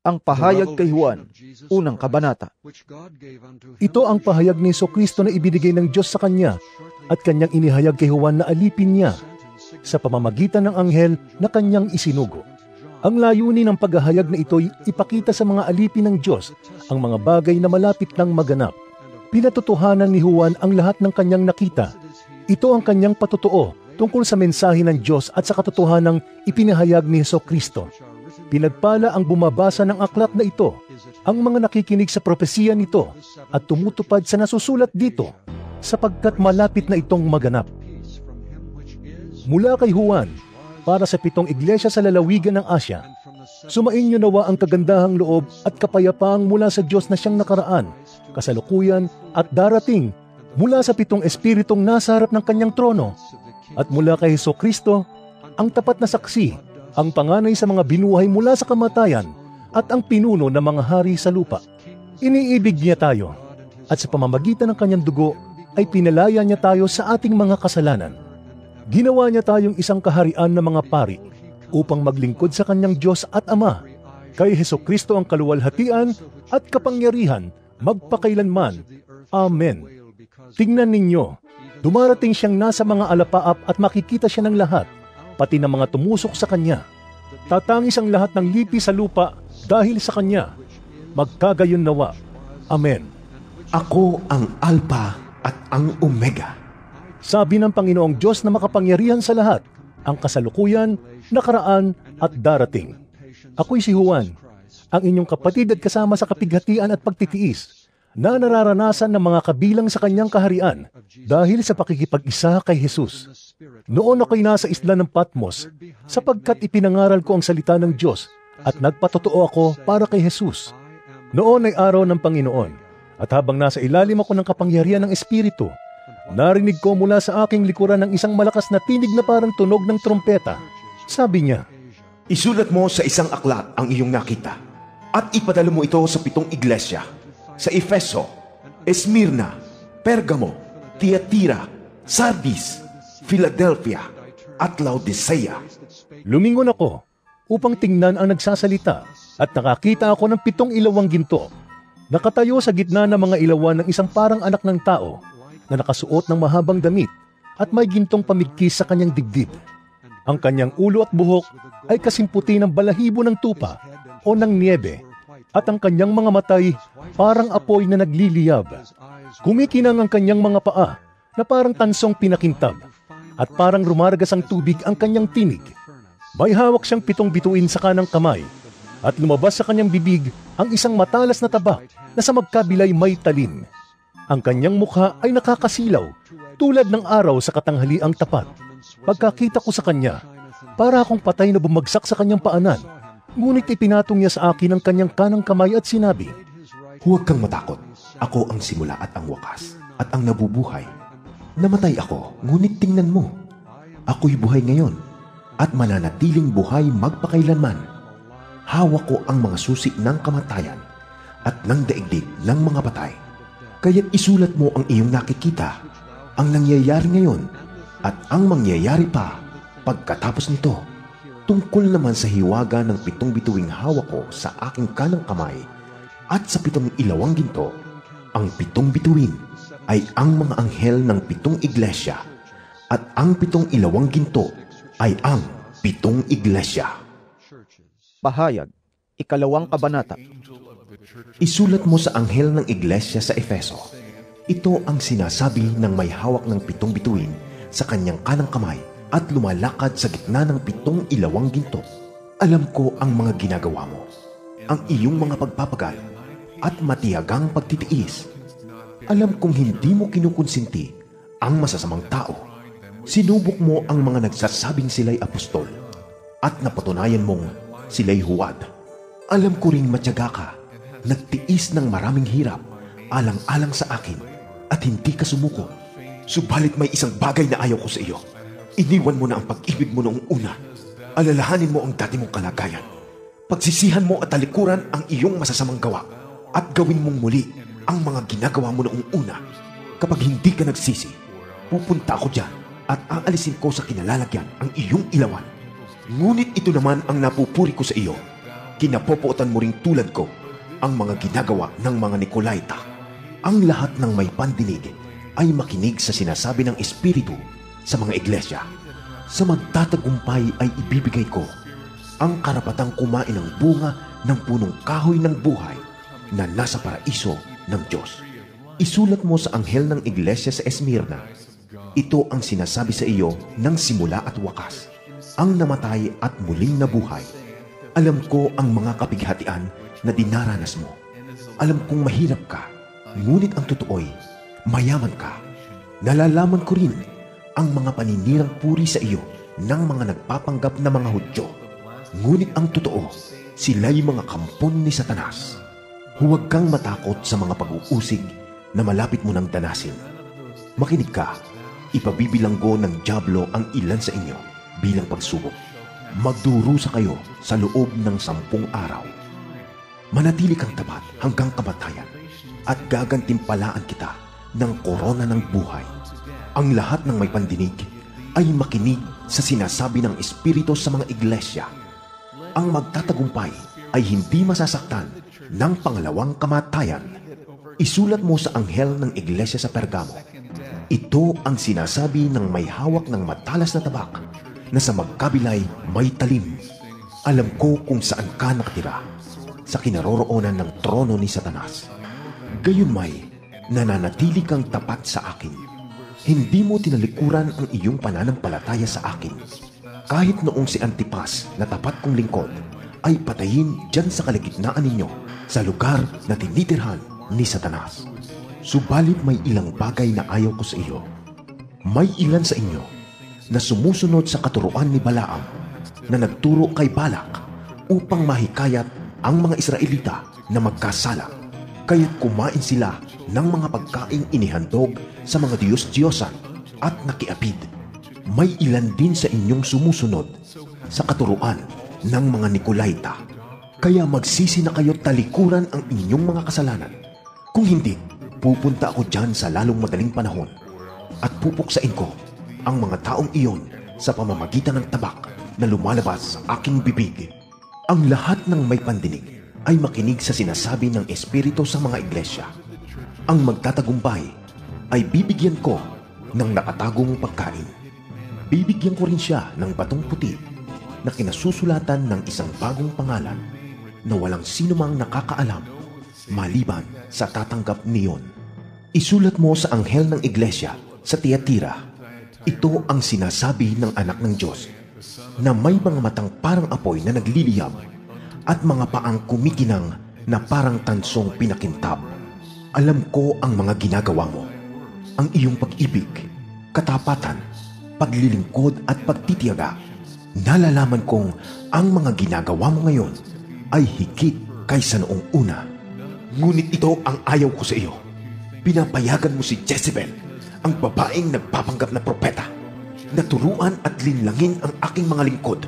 Ang pahayag kay Juan, unang kabanata. Ito ang pahayag ni Jesucristo na ibinigay ng Diyos sa kanya at kanyang inihayag kay Juan na alipin niya sa pamamagitan ng anghel na kanyang isinugo. Ang layunin ng paghahayag na ito'y ipakita sa mga alipin ng Diyos ang mga bagay na malapit nang maganap. Pinatotohanan ni Juan ang lahat ng kanyang nakita. Ito ang kanyang patotoo tungkol sa mensahe ng Diyos at sa katotohanang ipinahayag ni Jesucristo. Pinagpala ang bumabasa ng aklat na ito, ang mga nakikinig sa propesiya nito at tumutupad sa nasusulat dito, sapagkat malapit na itong maganap. Mula kay Juan, para sa 7 iglesia sa lalawigan ng Asya, sumainyo nawa ang kagandahang loob at kapayapaang mula sa Diyos na siyang nakaraan, kasalukuyan at darating, mula sa 7 espiritong nasa harap ng kanyang trono, at mula kay Jesucristo, ang tapat na saksi, ang panganay sa mga binuhay mula sa kamatayan at ang pinuno ng mga hari sa lupa. Iniibig niya tayo at sa pamamagitan ng kanyang dugo ay pinalaya niya tayo sa ating mga kasalanan. Ginawa niya tayong isang kaharian ng mga pari upang maglingkod sa kanyang Diyos at Ama. Kay Jesucristo ang kaluwalhatian at kapangyarihan magpakailanman. Amen. Tingnan ninyo, dumarating siyang nasa mga alapaap at makikita siya ng lahat, pati ng mga tumusok sa kanya. Tatangis ang lahat ng lipi sa lupa dahil sa kanya. Magkagayon nawa. Amen. Ako ang Alpha at ang Omega. Sabi ng Panginoong Diyos na makapangyarihan sa lahat, ang kasalukuyan, nakaraan at darating. Ako'y si Juan, ang inyong kapatid at kasama sa kapighatian at pagtitiis, na nararanasan ng mga kabilang sa kanyang kaharian dahil sa pakikipag-isa kay Jesus. Noon ako'y nasa isla ng Patmos sapagkat ipinangaral ko ang salita ng Diyos at nagpatotoo ako para kay Jesus. Noon ay araw ng Panginoon at habang nasa ilalim ako ng kapangyarihan ng Espiritu, narinig ko mula sa aking likuran ng isang malakas na tinig na parang tunog ng trompeta. Sabi niya, Isulat mo sa isang aklat ang iyong nakita at ipadala mo ito sa 7 iglesia, sa Efeso, Esmirna, Pergamo, Tiatira, Sardis, Philadelphia, at Laodicea. Lumingon ako upang tingnan ang nagsasalita at nakakita ako ng 7 ilawang ginto. Nakatayo sa gitna ng mga ilawan ng isang parang anak ng tao na nakasuot ng mahabang damit at may gintong pamigkis sa kanyang dibdib. Ang kanyang ulo at buhok ay kasimputi ng balahibo ng tupa o ng niebe at ang kanyang mga matay parang apoy na nagliliyab. Kumikinang ang kanyang mga paa na parang tansong pinakintab at parang rumaragas ang tubig ang kanyang tinig. May hawak siyang 7 bituin sa kanang kamay at lumabas sa kanyang bibig ang isang matalas na tabak na sa magkabilay may talim. Ang kanyang mukha ay nakakasilaw tulad ng araw sa katanghaliang tapat. Pagkakita ko sa kanya, para akong patay na bumagsak sa kanyang paanan. Ngunit ipinatong niya sa akin ang kanyang kanang kamay at sinabi, Huwag kang matakot. Ako ang simula at ang wakas at ang nabubuhay. Namatay ako, ngunit tingnan mo. Ako'y buhay ngayon at mananatiling buhay magpakailanman. Hawak ko ang mga susi ng kamatayan at ng daigdig ng mga patay. Kaya't isulat mo ang iyong nakikita, ang nangyayari ngayon at ang mangyayari pa pagkatapos nito. Tungkol naman sa hiwaga ng 7 bituing hawak ko sa aking kanang kamay at sa 7 ilawang ginto, ang 7 bituin ay ang mga anghel ng 7 iglesia at ang 7 ilawang ginto ay ang 7 iglesia. Pahayag, 2 kabanata. Isulat mo sa anghel ng iglesia sa Efeso. Ito ang sinasabi ng may hawak ng 7 bituin sa kanyang kanang kamay at lumalakad sa gitna ng 7 ilawang ginto. Alam ko ang mga ginagawa mo, ang iyong mga pagpapagal at matiyagang pagtitiis. Alam kong hindi mo kinukonsinti ang masasamang tao. Sinubok mo ang mga nagsasabing sila'y apostol at napatunayan mong sila'y huwad. Alam ko ring matyaga ka, nagtiis ng maraming hirap alang-alang sa akin at hindi ka sumuko. Subalit may isang bagay na ayaw ko sa iyo. Iniwan mo na ang pag-ibig mo noong una. Alalahanin mo ang dati mong kalagayan. Pagsisihan mo at talikuran ang iyong masasamang gawa at gawin mong muli ang mga ginagawa mo noong una. Kapag hindi ka nagsisi, pupunta ako dyan at aalisin ko sa kinalalagyan ang iyong ilawan. Ngunit ito naman ang napupuri ko sa iyo. Kinapopuotan mo ring tulad ko ang mga ginagawa ng mga Nicolaita. Ang lahat ng may pandinig ay makinig sa sinasabi ng Espiritu sa mga iglesia. Sa magtatagumpay ay ibibigay ko ang karapatang kumain ng bunga ng punong kahoy ng buhay na nasa paraiso ng Diyos. Isulat mo sa anghel ng iglesia sa Esmirna, ito ang sinasabi sa iyo ng simula at wakas, ang namatay at muling nabuhay. Alam ko ang mga kapighatian na dinaranas mo. Alam kong mahirap ka, ngunit ang totoo'y mayaman ka. Nalalaman ko rin ang mga paninirang puri sa iyo ng mga nagpapanggap na mga Hudyo. Ngunit ang totoo, sila'y mga kampon ni Satanas. Huwag kang matakot sa mga pag-uusig na malapit mo nang danasin. Makinig ka, ipabibilanggo ng dyablo ang ilan sa inyo bilang pagsubok. Magdurusa kayo sa loob ng 10 araw. Manatili kang tapat hanggang kamatayan at gagantimpalaan kita ng korona ng buhay. Ang lahat ng may pandinig ay makinig sa sinasabi ng Espiritu sa mga iglesia. Ang magtatagumpay ay hindi masasaktan ng pangalawang kamatayan. Isulat mo sa anghel ng iglesia sa Pergamo, ito ang sinasabi ng may hawak ng matalas na tabak na sa magkabilay may talim. Alam ko kung saan ka nakatira, sa kinaroroonan ng trono ni Satanas. Gayunmay, nananatili kang tapat sa akin. Hindi mo tinalikuran ang iyong pananampalataya sa akin. Kahit noong si Antipas na tapat kong lingkod ay patayin dyan sa kalagitnaan ninyo sa lugar na tinitirhan ni Satanas. Subalit may ilang bagay na ayaw ko sa iyo. May ilan sa inyo na sumusunod sa katuruan ni Balaam na nagturo kay Balak upang mahikayat ang mga Israelita na magkasala. Kaya't kumain sila ng mga pagkaing inihandog sa mga Diyos-Diyosan at nakiapid. May ilan din sa inyong sumusunod sa katuruan ng mga Nicolaita. Kaya magsisi na kayo talikuran ang inyong mga kasalanan. Kung hindi, pupunta ako dyan sa lalong madaling panahon at pupuksain ko ang mga taong iyon sa pamamagitan ng tabak na lumalabas sa aking bibig. Ang lahat ng may pandinig ay makinig sa sinasabi ng Espiritu sa mga iglesia. Ang magtatagumpay ay bibigyan ko ng nakatagong pagkain. Bibigyan ko rin siya ng batong puti na kinasusulatan ng isang bagong pangalan na walang sinumang nakakaalam maliban sa tatanggap niyon. Isulat mo sa anghel ng iglesia sa Tiatira, ito ang sinasabi ng anak ng Diyos na may mga matang parang apoy na nagliliyab at mga paang kumikinang na parang tansong pinakintab. Alam ko ang mga ginagawa mo, ang iyong pag-ibig, katapatan, paglilingkod at pagtitiyaga. Nalalaman kong ang mga ginagawa mo ngayon ay higit kaysa noong una. Ngunit ito ang ayaw ko sa iyo. Pinapayagan mo si Jezebel, ang babaeng nagpapanggap na propeta, na turuan at linlangin ang aking mga lingkod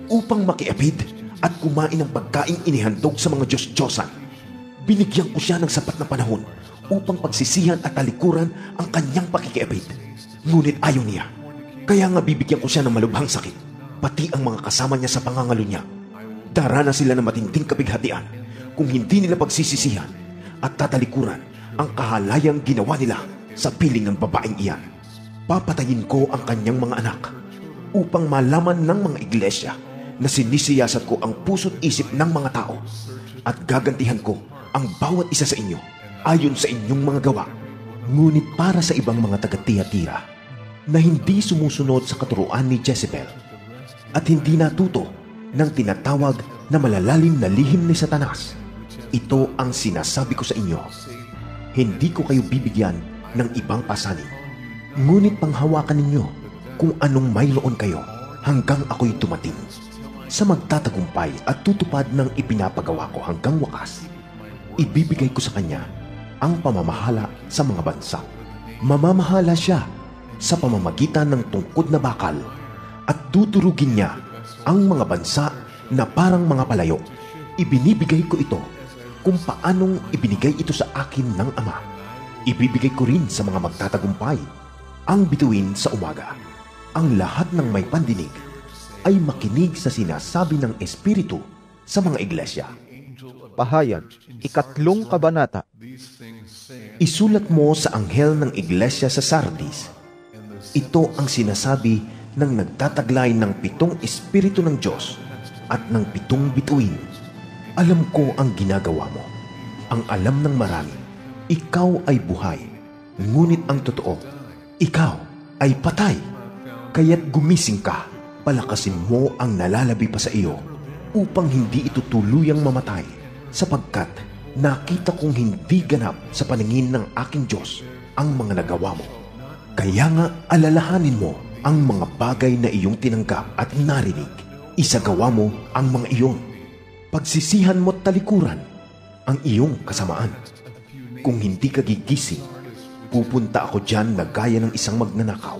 upang makiapid at kumain ng pagkaing inihandog sa mga Diyos-Diyosan. Binigyan ko siya ng sapat na panahon upang pagsisihan at talikuran ang kanyang pakikiapid. Ngunit ayaw niya. Kaya nga bibigyan ko siya ng malubhang sakit, pati ang mga kasama niya sa pangangalo niya. Darana sila ng matinding kapighatian kung hindi nila pagsisisihan at tatalikuran ang kahalayang ginawa nila sa piling ng babaeng iyan. Papatayin ko ang kanyang mga anak upang malaman ng mga iglesia na sinisiyasat ko ang puso't isip ng mga tao at gagantihan ko ang bawat isa sa inyo ayon sa inyong mga gawa. Ngunit para sa ibang mga taga-Tiatira na hindi sumusunod sa katuruan ni Jezebel at hindi natuto ng tinatawag na malalalim na lihim ni Satanas, ito ang sinasabi ko sa inyo. Hindi ko kayo bibigyan ng ibang pasanin, ngunit panghawakan ninyo kung anong mayroon kayo hanggang ako'y dumating. Sa magtatagumpay at tutupad ng ipinapagawa ko hanggang wakas, ibibigay ko sa kanya ang pamamahala sa mga bansa. Mamamahala siya sa pamamagitan ng tungkod na bakal at tuturugin niya ang mga bansa na parang mga palayo. Ibinibigay ko ito kung paanong ibinigay ito sa akin ng Ama. Ibibigay ko rin sa mga magtatagumpay ang bituin sa umaga. Ang lahat ng may pandinig ay makinig sa sinasabi ng Espiritu sa mga iglesia. Pahayag, 3 kabanata. Isulat mo sa anghel ng iglesia sa Sardis. Ito ang sinasabi ng nagtataglay ng 7 Espiritu ng Diyos at ng 7 bituin. Alam ko ang ginagawa mo. Ang alam ng marami, ikaw ay buhay. Ngunit ang totoo, ikaw ay patay. Kaya't gumising ka, palakasin mo ang nalalabi pa sa iyo upang hindi ito tuluyang mamatay, sapagkat nakita kong hindi ganap sa paningin ng aking Diyos ang mga nagawa mo. Kaya nga alalahanin mo ang mga bagay na iyong tinanggap at narinig. Isagawa mo ang mga iyon. Pagsisihan mo't talikuran ang iyong kasamaan. Kung hindi ka gigising, pupunta ako dyan na gaya ng isang magnanakaw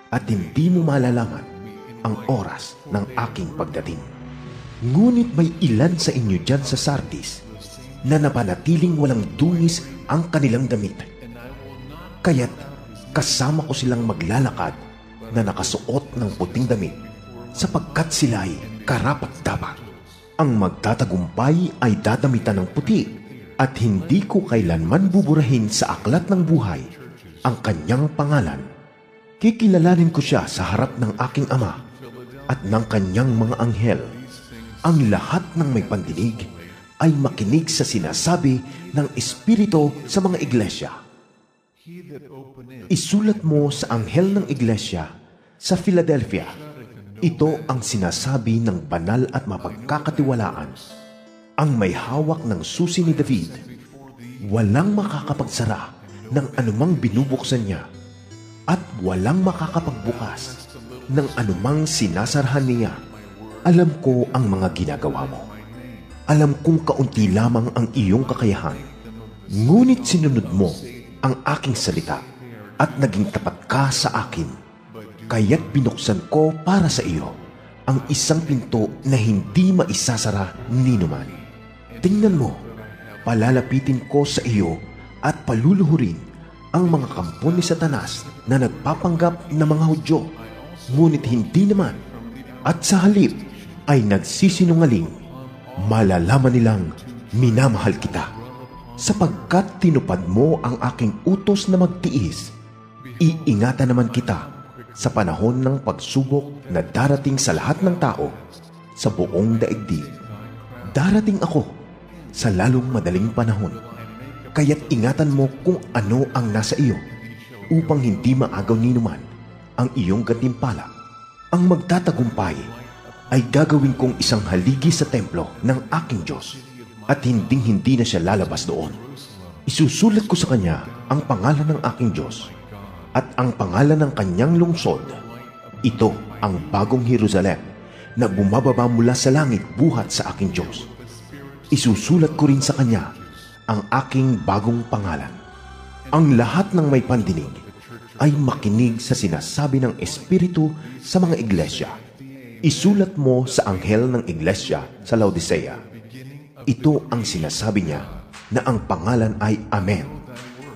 at hindi mo malalaman ang oras ng aking pagdating. Ngunit may ilan sa inyo dyan sa Sardis na napanatiling walang dungis ang kanilang damit. Kaya't kasama ko silang maglalakad na nakasuot ng puting damit, sapagkat sila'y karapat-dapat. Ang magtatagumpay ay dadamitan ng puti, at hindi ko kailanman buburahin sa aklat ng buhay ang kanyang pangalan. Kikilalanin ko siya sa harap ng aking Ama at ng kanyang mga anghel. Ang lahat ng may pandinig ay makinig sa sinasabi ng Espiritu sa mga iglesia. Isulat mo sa anghel ng iglesia sa Philadelphia. Ito ang sinasabi ng banal at mapagkakatiwalaan, ang may hawak ng susi ni David. Walang makakapagsara ng anumang binubuksan niya, at walang makakapagbukas ng anumang sinasarhan niya. Alam ko ang mga ginagawa mo. Alam kong kaunti lamang ang iyong kakayahan. Ngunit sinunod mo ang aking salita at naging tapat ka sa akin. Kaya't binuksan ko para sa iyo ang isang pinto na hindi maisasara ninuman. Tingnan mo, palalapitin ko sa iyo at paluluhurin ang mga kampo ni Satanas na nagpapanggap na mga Hudyo, ngunit hindi naman, at sa halip ay nagsisinungaling. Malalaman nilang minamahal kita, sapagkat tinupad mo ang aking utos na magtiis. Iingatan naman kita sa panahon ng pagsubok na darating sa lahat ng tao sa buong daigdig. Darating ako sa lalong madaling panahon, kaya't ingatan mo kung ano ang nasa iyo, upang hindi maagaw ninuman ang iyong gantimpala. Ang magtatagumpay ay gagawin kong isang haligi sa templo ng aking Diyos, at hinding-hindi na siya lalabas doon. Isusulat ko sa kanya ang pangalan ng aking Diyos at ang pangalan ng kanyang lungsod. Ito ang bagong Jerusalem na bumababa mula sa langit buhat sa aking Diyos. Isusulat ko rin sa kanya ang aking bagong pangalan. Ang lahat ng may pandinig ay makinig sa sinasabi ng Espiritu sa mga iglesia. Isulat mo sa anghel ng iglesia sa Laodicea. Ito ang sinasabi niya, na ang pangalan ay Amen,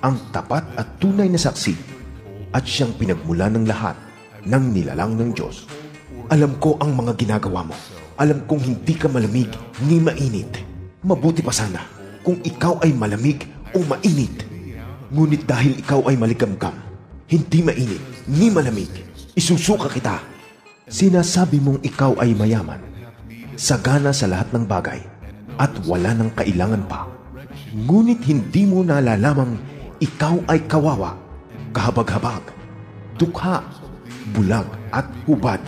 ang tapat at tunay na saksi, at siyang pinagmula ng lahat ng nilalang ng Diyos. Alam ko ang mga ginagawa mo. Alam kong hindi ka malamig ni mainit. Mabuti pa sana kung ikaw ay malamig o mainit. Ngunit dahil ikaw ay maligamgam, hindi mainit ni malamig, isusuka kita. Sinasabi mong ikaw ay mayaman, sagana sa lahat ng bagay, at wala ng kailangan pa. Ngunit hindi mo nalalamang ikaw ay kawawa, kahabag-habag, dukha, bulag at hubad.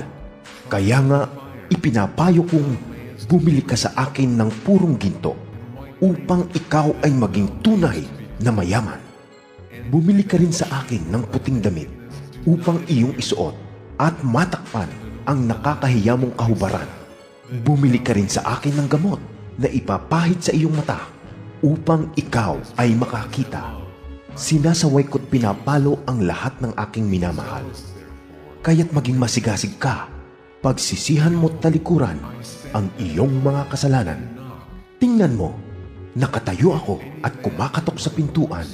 Kaya nga ipinapayo kong bumili ka sa akin ng purong ginto upang ikaw ay maging tunay na mayaman. Bumili ka rin sa akin ng puting damit upang iyong isuot at matakpan ang nakakahiya mong kahubaran. Bumili ka rin sa akin ng gamot na ipapahid sa iyong mata upang ikaw ay makakita. Sinasaway ko't pinapalo ang lahat ng aking minamahal. Kaya't maging masigasig ka, pagsisihan mo't talikuran ang iyong mga kasalanan. Tingnan mo, nakatayo ako at kumakatok sa pintuan.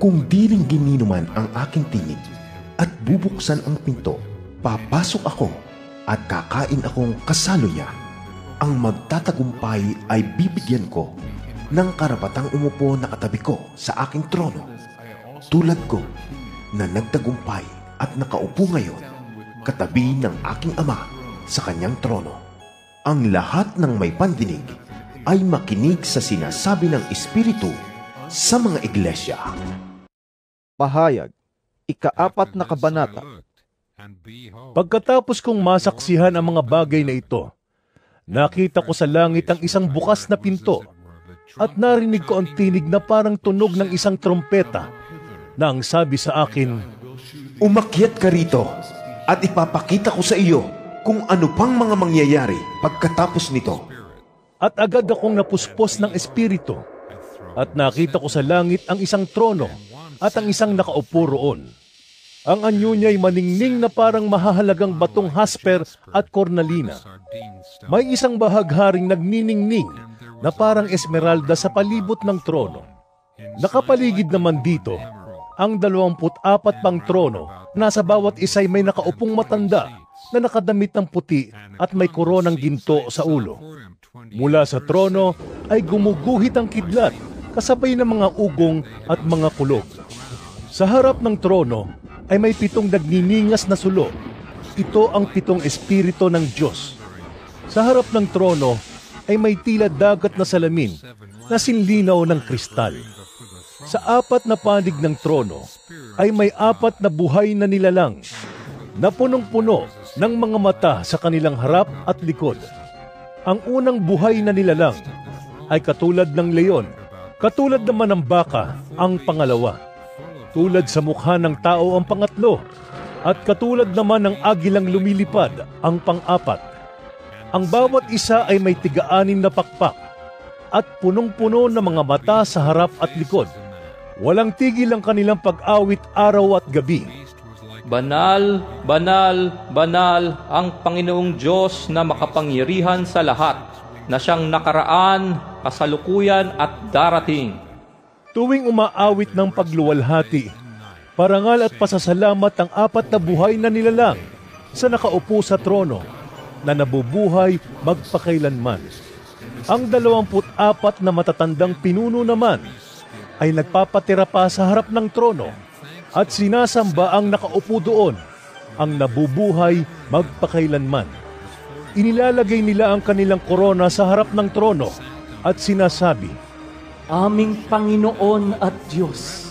Kung di rin gininuman ang aking tinig at bubuksan ang pinto, papasok ako at kakain akong kasalo niya. ang magtatagumpay ay bibigyan ko ng karapatang umupo na katabi ko sa aking trono, tulad ko na nagtagumpay at nakaupo ngayon katabi ng aking Ama sa kanyang trono. Ang lahat ng may pandinig ay makinig sa sinasabi ng Espiritu sa mga iglesia. Pahayag, ika-4 na kabanata. Pagkatapos kong masaksihan ang mga bagay na ito, nakita ko sa langit ang isang bukas na pinto at narinig ko ang tinig na parang tunog ng isang trompeta na ang sabi sa akin, Umakyat ka rito at ipapakita ko sa iyo kung ano pang mga mangyayari pagkatapos nito. At agad akong napuspos ng Espiritu at nakita ko sa langit ang isang trono at ang isang nakaupo roon. Ang anyo niya ay maningning na parang mahahalagang batong hasper at kornalina. May isang bahagharing nagniningning na parang esmeralda sa palibot ng trono. Nakapaligid naman dito ang 24 pang trono, nasa bawat isa'y may nakaupong matanda na nakadamit ng puti at may koronang ginto sa ulo. Mula sa trono ay gumuguhit ang kidlat kasabay ng mga ugong at mga kulog. Sa harap ng trono ay may 7 nagniningas na sulo. Ito ang 7 espiritu ng Diyos. Sa harap ng trono ay may tila dagat na salamin na sinlinaw ng kristal. Sa 4 na panig ng trono ay may 4 na buhay na nilalang na punong-puno ng mga mata sa kanilang harap at likod. Ang unang buhay na nilalang ay katulad ng leon, katulad naman ng baka ang pangalawa. Tulad sa mukha ng tao ang pangatlo, at katulad naman ng agilang lumilipad ang pang-4. Ang bawat isa ay may 6 na pakpak at punong-puno ng mga mata sa harap at likod. Walang tigil ang kanilang pag-awit araw at gabi. Banal, banal, banal ang Panginoong Diyos na makapangyarihan sa lahat, na siyang nakaraan, kasalukuyan at darating. Tuwing umaawit ng pagluwalhati, parangal at pasasalamat ang 4 na buhay na nilalang sa nakaupo sa trono na nabubuhay magpakailanman. Ang 24 na matatandang pinuno naman ay nagpapatira pa sa harap ng trono at sinasamba ang nakaupo doon, ang nabubuhay magpakailanman. Inilalagay nila ang kanilang korona sa harap ng trono at sinasabi, Aming Panginoon at Diyos,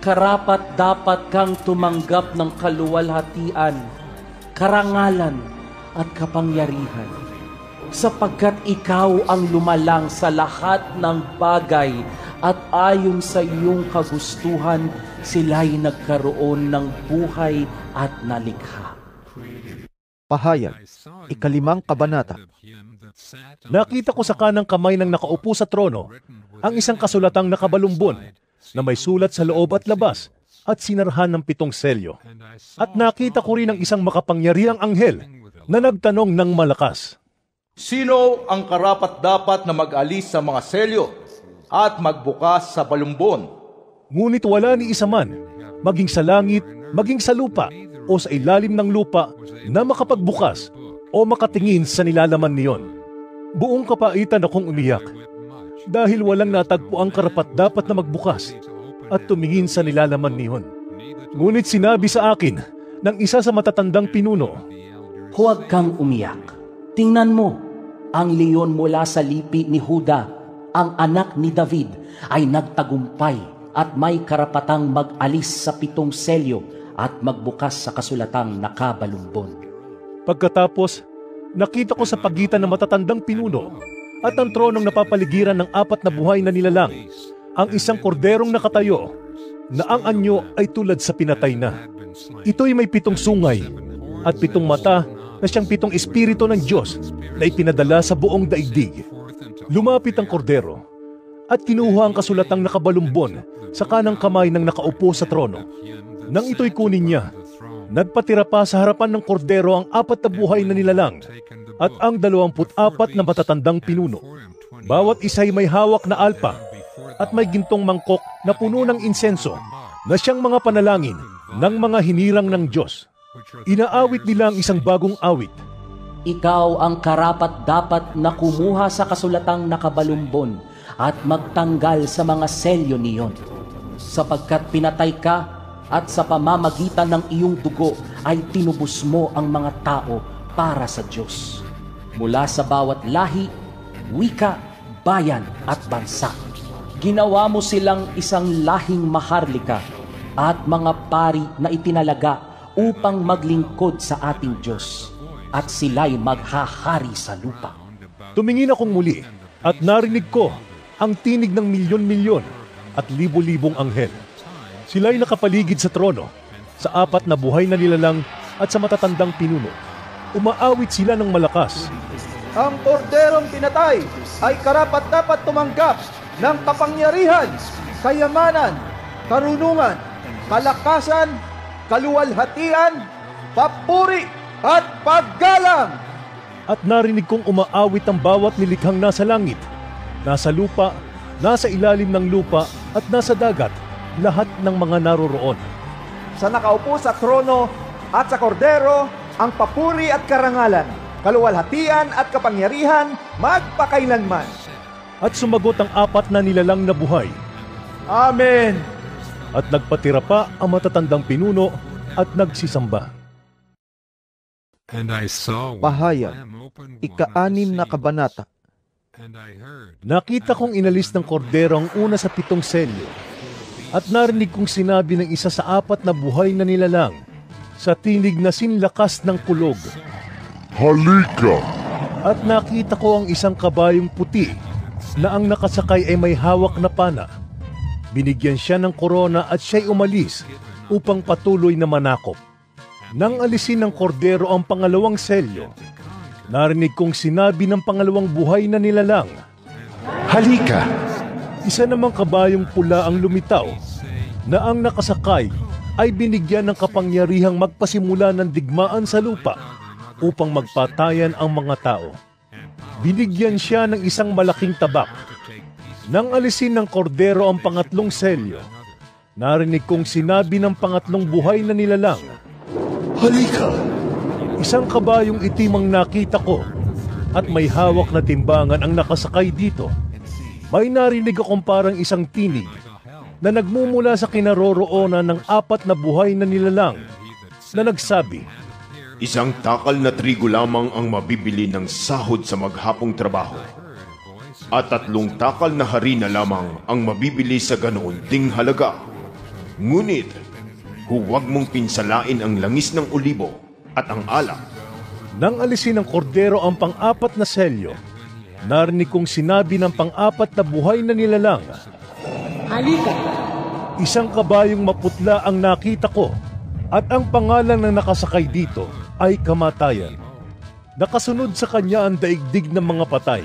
karapat dapat kang tumanggap ng kaluwalhatian, karangalan at kapangyarihan, sapagkat ikaw ang lumalang sa lahat ng bagay at ayon sa iyong kagustuhan sila'y nagkaroon ng buhay at nalikha. Pahayag, ika-5 kabanata. Nakita ko sa kanang kamay ng nakaupo sa trono ang isang kasulatang nakabalumbon na may sulat sa loob at labas at sinarhan ng 7 selyo. At nakita ko rin ang isang makapangyarihang anghel na nagtanong ng malakas, Sino ang karapat-dapat na mag-alis sa mga selyo at magbukas sa balumbon? ngunit wala ni isa man, maging sa langit, maging sa lupa o sa ilalim ng lupa, na makapagbukas o makatingin sa nilalaman niyon. Buong kapaitan akong umiyak dahil walang natagpo ang karapat-dapat na magbukas at tumingin sa nilalaman niyon. Ngunit sinabi sa akin ng isa sa matatandang pinuno, Huwag kang umiyak. Tingnan mo, ang leon mula sa lipi ni Huda, ang anak ni David, ay nagtagumpay at may karapatang mag-alis sa 7 selyo at magbukas sa kasulatang nakabalumbon. Pagkatapos, nakita ko sa pagitan ng matatandang pinuno at ang tronong napapaligiran ng 4 na buhay na nilalang, ang isang korderong nakatayo na ang anyo ay tulad sa pinatay na. Ito'y may 7 sungay at 7 mata na siyang 7 espiritu ng Diyos na ipinadala sa buong daigdig. Lumapit ang kordero at kinuha ang kasulatang nakabalumbon sa kanang kamay ng nakaupo sa trono. Nang ito'y kunin niya, nagpatira pa sa harapan ng kordero ang 4 na buhay na nilalang at ang 24 na matatandang pinuno. Bawat isa'y may hawak na alpa at may gintong mangkok na puno ng insenso na siyang mga panalangin ng mga hinirang ng Diyos. Inaawit nila ang isang bagong awit. Ikaw ang karapat-dapat na kumuha sa kasulatang nakabalumbon at magtanggal sa mga selyo niyon. Sapagkat pinatay ka at sa pamamagitan ng iyong dugo ay tinubos mo ang mga tao para sa Diyos. Mula sa bawat lahi, wika, bayan at bansa. Ginawa mo silang isang lahing maharlika at mga pari na itinalaga upang maglingkod sa ating Diyos, at sila'y maghahari sa lupa. Tumingin akong muli at narinig ko ang tinig ng milyon-milyon at libo-libong anghel. Sila'y nakapaligid sa trono, sa apat na buhay na nilalang at sa matatandang pinuno. Umaawit sila ng malakas. Ang korderong pinatay ay karapat-dapat tumanggap ng kapangyarihan, kayamanan, karunungan, kalakasan, kaluwalhatian, papuri at paggalang. At narinig kong umaawit ang bawat nilikhang nasa langit, nasa lupa, nasa ilalim ng lupa at nasa dagat, lahat ng mga naroroon. Sa nakaupo sa trono at sa kordero, ang papuri at karangalan, kaluwalhatian at kapangyarihan magpakailanman. At sumagot ang apat na nilalang na buhay. Amen! At nagpatira pa ang matatandang pinuno at nagsisamba. Pahayag, ika-6 na kabanata. Nakita kong inalis ng kordero ang una sa 7 selyo. At narinig kong sinabi ng isa sa 4 na buhay na nilalang, sa tinig na sinlakas ng kulog. Halika! At nakita ko ang isang kabayong puti na ang nakasakay ay may hawak na pana. Binigyan siya ng korona at siya'y umalis upang patuloy na manakop. Nang alisin ng kordero ang pangalawang selyo, narinig kong sinabi ng pangalawang buhay na nilalang, Halika! Isa namang kabayong pula ang lumitaw na ang nakasakay ay binigyan ng kapangyarihang magpasimula ng digmaan sa lupa upang magpatayan ang mga tao. Binigyan siya ng isang malaking tabak. Nang alisin ng kordero ang pangatlong selyo, narinig kong sinabi ng pangatlong buhay na nilalang, Halika! Isang kabayong itim ang nakita ko at may hawak na timbangan ang nakasakay dito. May narinig akong parang isang tinig na nagmumula sa kinaroroonan ng 4 na buhay na nilalang na nagsabi, Isang takal na trigo lamang ang mabibili ng sahod sa maghapong trabaho. At 3 takal na harina lamang ang mabibili sa ganoon ding halaga. Ngunit, huwag mong pinsalain ang langis ng olibo at ang alak. Nang alisin ng kordero ang pang-4 na selyo, narinig kong sinabi ng pang-4 na buhay na nilalang, Halika! Isang kabayong maputla ang nakita ko at ang pangalan ng nakasakay dito ay Kamatayan. Nakasunod sa kanya ang daigdig ng mga patay.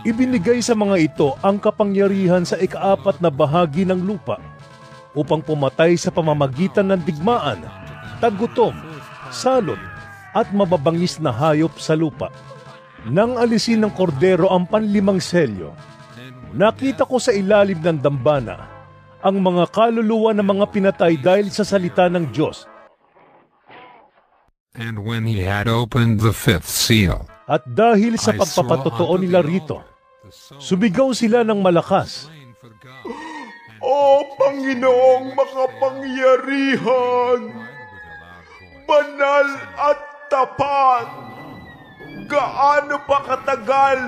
Ibinigay sa mga ito ang kapangyarihan sa ika-4 na bahagi ng lupa upang pumatay sa pamamagitan ng digmaan, tagutom, salot at mababangis na hayop sa lupa. Nang alisin ng kordero ang panlimang selyo, nakita ko sa ilalim ng dambana ang mga kaluluwa ng mga pinatay dahil sa salita ng Diyos. And when he had opened the 5th seal, At dahil sa pagpapatotoo nila rito, sumigaw sila ng malakas. O Panginoong makapangyarihan, banal at tapat, gaano pa katagal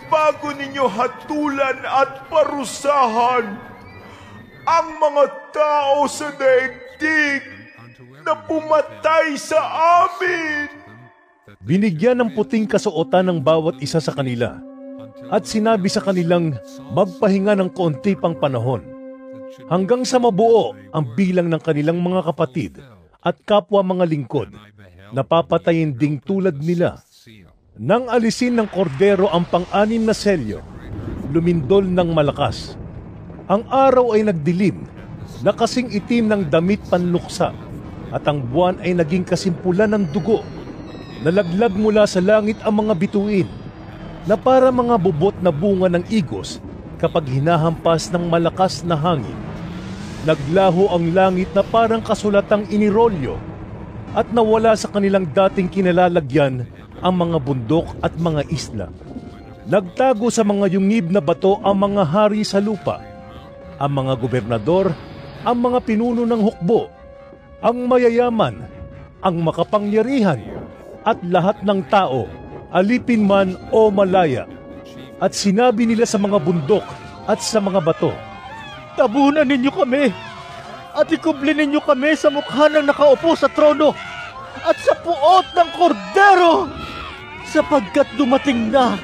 bago ninyo hatulan at parusahan ang mga tao sa daigdig na pumatay sa amin? Binigyan ng puting kasuotan ng bawat isa sa kanila at sinabi sa kanilang magpahinga ng kaunti pang panahon hanggang sa mabuo ang bilang ng kanilang mga kapatid at kapwa mga lingkod na papatayin ding tulad nila. Nang alisin ng kordero ang pang-6 na selyo, lumindol ng malakas. Ang araw ay nagdilim, na kasing itim ng damit panluksa, at ang buwan ay naging kasimpulan ng dugo. Nalaglag mula sa langit ang mga bituin, na para mga bubot na bunga ng igos kapag hinahampas ng malakas na hangin. Naglaho ang langit na parang kasulatang inirolyo, at nawala sa kanilang dating kinalalagyan ang mga bundok at mga isla. Nagtago sa mga yungib na bato ang mga hari sa lupa, ang mga gobernador, ang mga pinuno ng hukbo, ang mayayaman, ang makapangyarihan, at lahat ng tao, alipin man o malaya. At sinabi nila sa mga bundok at sa mga bato, "Tabunan ninyo kami at ikubli ninyo kami sa mukha ng nakaupo sa trono at sa puot ng kordero, sapagkat dumating na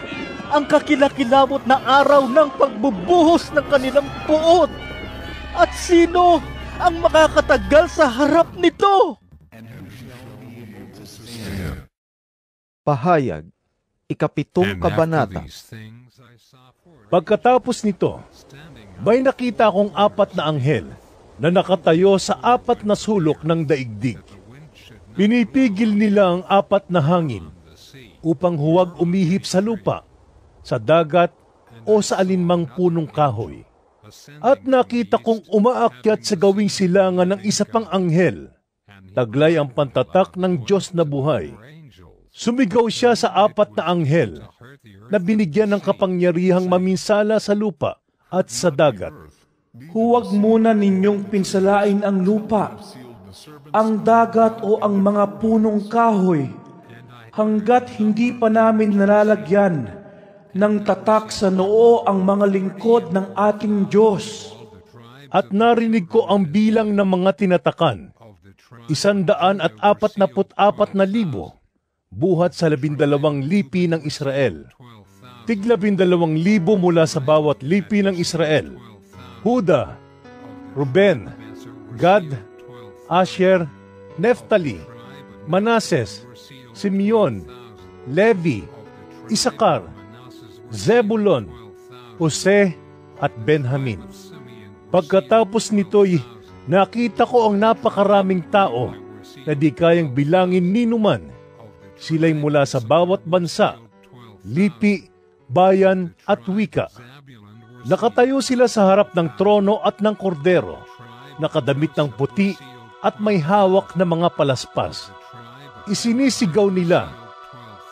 ang kakilakilabot na araw ng pagbubuhos ng kanilang puot. At sino ang makakatagal sa harap nito?" Pahayag, ikapitong kabanata. Pagkatapos nito, may nakita akong 4 na anghel na nakatayo sa 4 na sulok ng daigdig. Pinipigil nila ang 4 na hangin upang huwag umihip sa lupa, sa dagat o sa alinmang punong kahoy. At nakita kong umaakyat sa gawing silangan ng isa pang anghel. Taglay ang pantatak ng Diyos na buhay. Sumigaw siya sa 4 na anghel na binigyan ng kapangyarihang maminsala sa lupa at sa dagat. Huwag muna ninyong pinsalain ang lupa, ang dagat o ang mga punong kahoy, hanggat hindi pa namin nalalagyan ng tatak sa noo ang mga lingkod ng ating Diyos. At narinig ko ang bilang ng mga tinatakan, 144,000 buhat sa 12 lipi ng Israel. Tig 12,000 mula sa bawat lipi ng Israel: Huda, Ruben, Gad, Asher, Neftali, Manases, Simeon, Levi, Isakar, Zebulon, Jose at Benjamin. Pagkatapos nito'y nakita ko ang napakaraming tao na di kayang bilangin ni numan. Sila'y mula sa bawat bansa, lipi, bayan at wika. Nakatayo sila sa harap ng trono at ng kordero, nakadamit ng puti at may hawak na mga palaspas. Isinisigaw nila,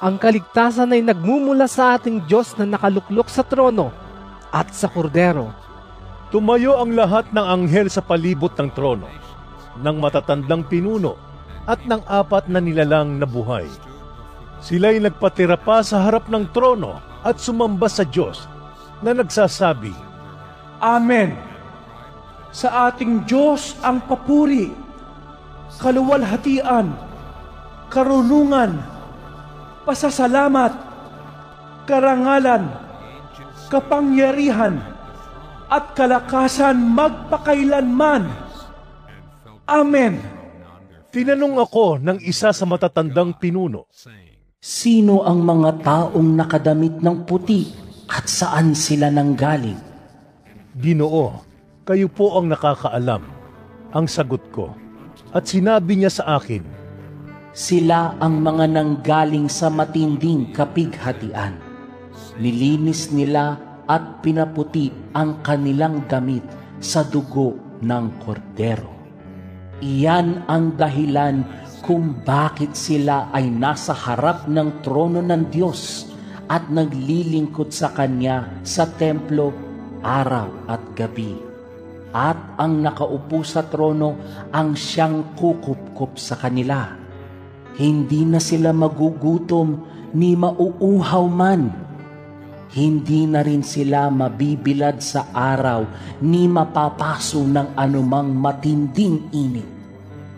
"Ang kaligtasan ay nagmumula sa ating Diyos na nakaluklok sa trono at sa kordero." Tumayo ang lahat ng anghel sa palibot ng trono, ng matatandang pinuno at ng 4 na nilalang na buhay. Sila'y nagpatira pa sa harap ng trono at sumamba sa Diyos na nagsasabi, Amen! Sa ating Diyos ang papuri, kaluwalhatian, karunungan, pasasalamat, karangalan, kapangyarihan, at kalakasan magpakailanman. Amen! Tinanong ako ng isa sa matatandang pinuno, "Sino ang mga taong nakadamit ng puti at saan sila nanggaling?" "Ginoo, kayo po ang nakakaalam," ang sagot ko. At sinabi niya sa akin, "Sila ang mga nanggaling sa matinding kapighatian. Nilinis nila at pinaputi ang kanilang damit sa dugo ng kordero. Iyan ang dahilan kung bakit sila ay nasa harap ng trono ng Diyos at naglilingkod sa Kanya sa templo araw at gabi. At ang nakaupo sa trono ang siyang kukup-kup sa kanila. Hindi na sila magugutom ni mauuhaw man. Hindi na rin sila mabibilad sa araw ni mapapaso ng anumang matinding init,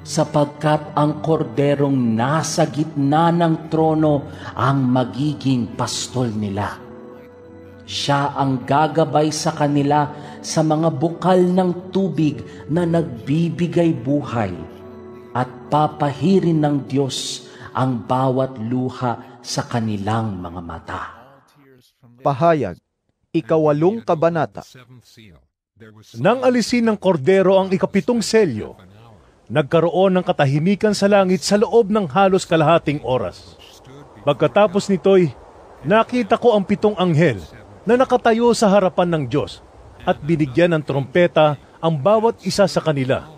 sapagkat ang korderong nasa gitna ng trono ang magiging pastol nila. Siya ang gagabay sa kanila sa mga bukal ng tubig na nagbibigay buhay, at papahirin ng Diyos ang bawat luha sa kanilang mga mata." Pahayag, ikawalong kabanata. Nang alisin ng kordero ang 7 selyo, nagkaroon ng katahimikan sa langit sa loob ng halos kalahating oras. Pagkatapos nito'y, nakita ko ang 7 anghel na nakatayo sa harapan ng Diyos at binigyan ng trompeta ang bawat isa sa kanila.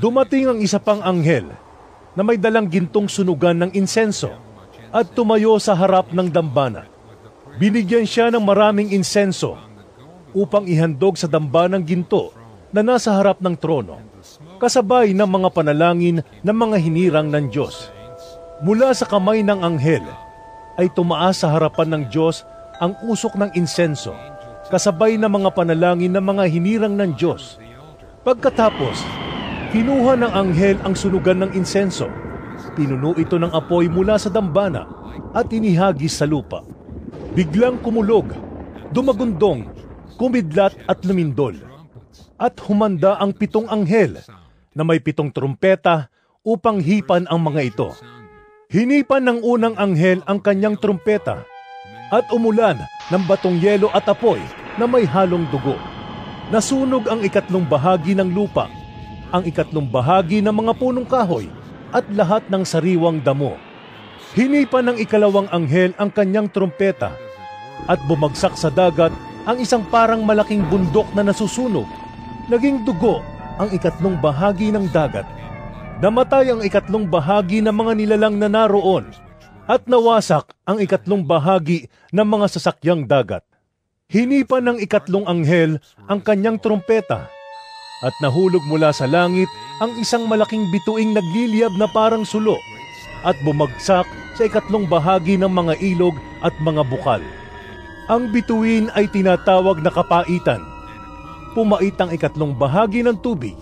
Dumating ang isa pang anghel na may dalang gintong sunugan ng insenso. at tumayo sa harap ng dambana. Binigyan siya ng maraming insenso upang ihandog sa dambanang ginto na nasa harap ng trono, kasabay ng mga panalangin ng mga hinirang ng Diyos. Mula sa kamay ng anghel ay tumaas sa harapan ng Diyos ang usok ng insenso, kasabay ng mga panalangin ng mga hinirang ng Diyos. Pagkatapos, kinuha ng anghel ang sunugan ng insenso. Pinuno ito ng apoy mula sa dambana at inihagis sa lupa. Biglang kumulog, dumagundong, kumidlat at lumindol. At humanda ang 7 anghel na may 7 trumpeta upang hipan ang mga ito. Hinipan ng unang anghel ang kanyang trumpeta at umulan ng batong yelo at apoy na may halong dugo. Nasunog ang 2 bahagi ng lupa, ang 2 bahagi ng mga punong kahoy at lahat ng sariwang damo. Hinipan ng 2 anghel ang kanyang trumpeta at bumagsak sa dagat ang isang parang malaking bundok na nasusunog. Naging dugo ang 2 bahagi ng dagat. Namatay ang 2 bahagi ng mga nilalang na naroon at nawasak ang 2 bahagi ng mga sasakyang dagat. Hinipan ng 2 anghel ang kanyang trumpeta at nahulog mula sa langit ang isang malaking bituing nagliliyab na parang sulo at bumagsak sa 2 bahagi ng mga ilog at mga bukal. Ang bituin ay tinatawag na kapaitan. Pumait ang 2 bahagi ng tubig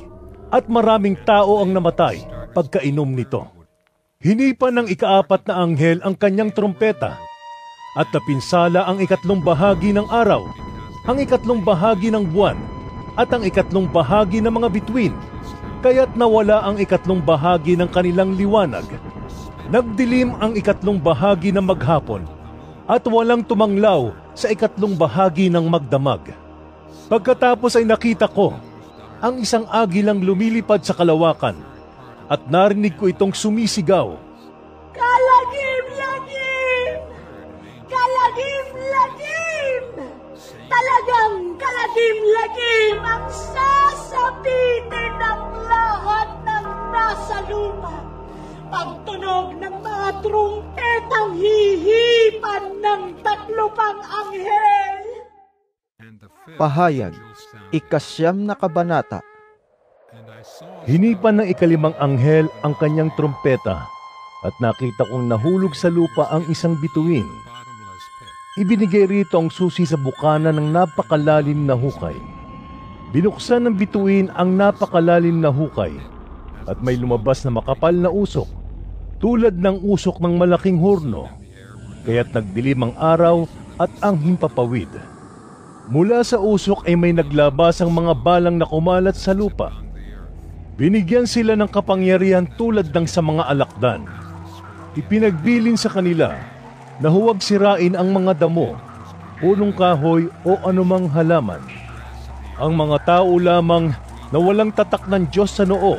at maraming tao ang namatay pagkainom nito. Hinipan ng 4 na anghel ang kanyang trumpeta at napinsala ang 2 bahagi ng araw, ang 2 bahagi ng buwan at ang 2 bahagi ng mga bituin, kaya't nawala ang 2 bahagi ng kanilang liwanag. Nagdilim ang 2 bahagi ng maghapon at walang tumanglaw sa 2 bahagi ng magdamag. Pagkatapos ay nakita ko ang isang agilang lumilipad sa kalawakan at narinig ko itong sumisigaw, "Kalagim-lagim! Kalagim-lagim! Talagang kalagim-lagim ang sasabitin ng lahat ng nasa lupa. Pagtunog ng mga trumpetang hihipan ng 3 pang anghel." Pahayag, 9 na kabanata. Hinipan ng 5 anghel ang kanyang trumpeta at nakita kong nahulog sa lupa ang isang bituin. Ibinigay rito ang susi sa bukana ng napakalalim na hukay. Binuksan ng bituin ang napakalalim na hukay at may lumabas na makapal na usok, tulad ng usok ng malaking horno, kaya't nagdilim ang araw at ang himpapawid. Mula sa usok ay may naglabas ang mga balang na kumalat sa lupa. Binigyan sila ng kapangyarihan tulad ng sa mga alakdan. Ipinagbilin sa kanila na huwag sirain ang mga damo, punong kahoy o anumang halaman. Ang mga tao lamang na walang tatak ng Diyos sa noo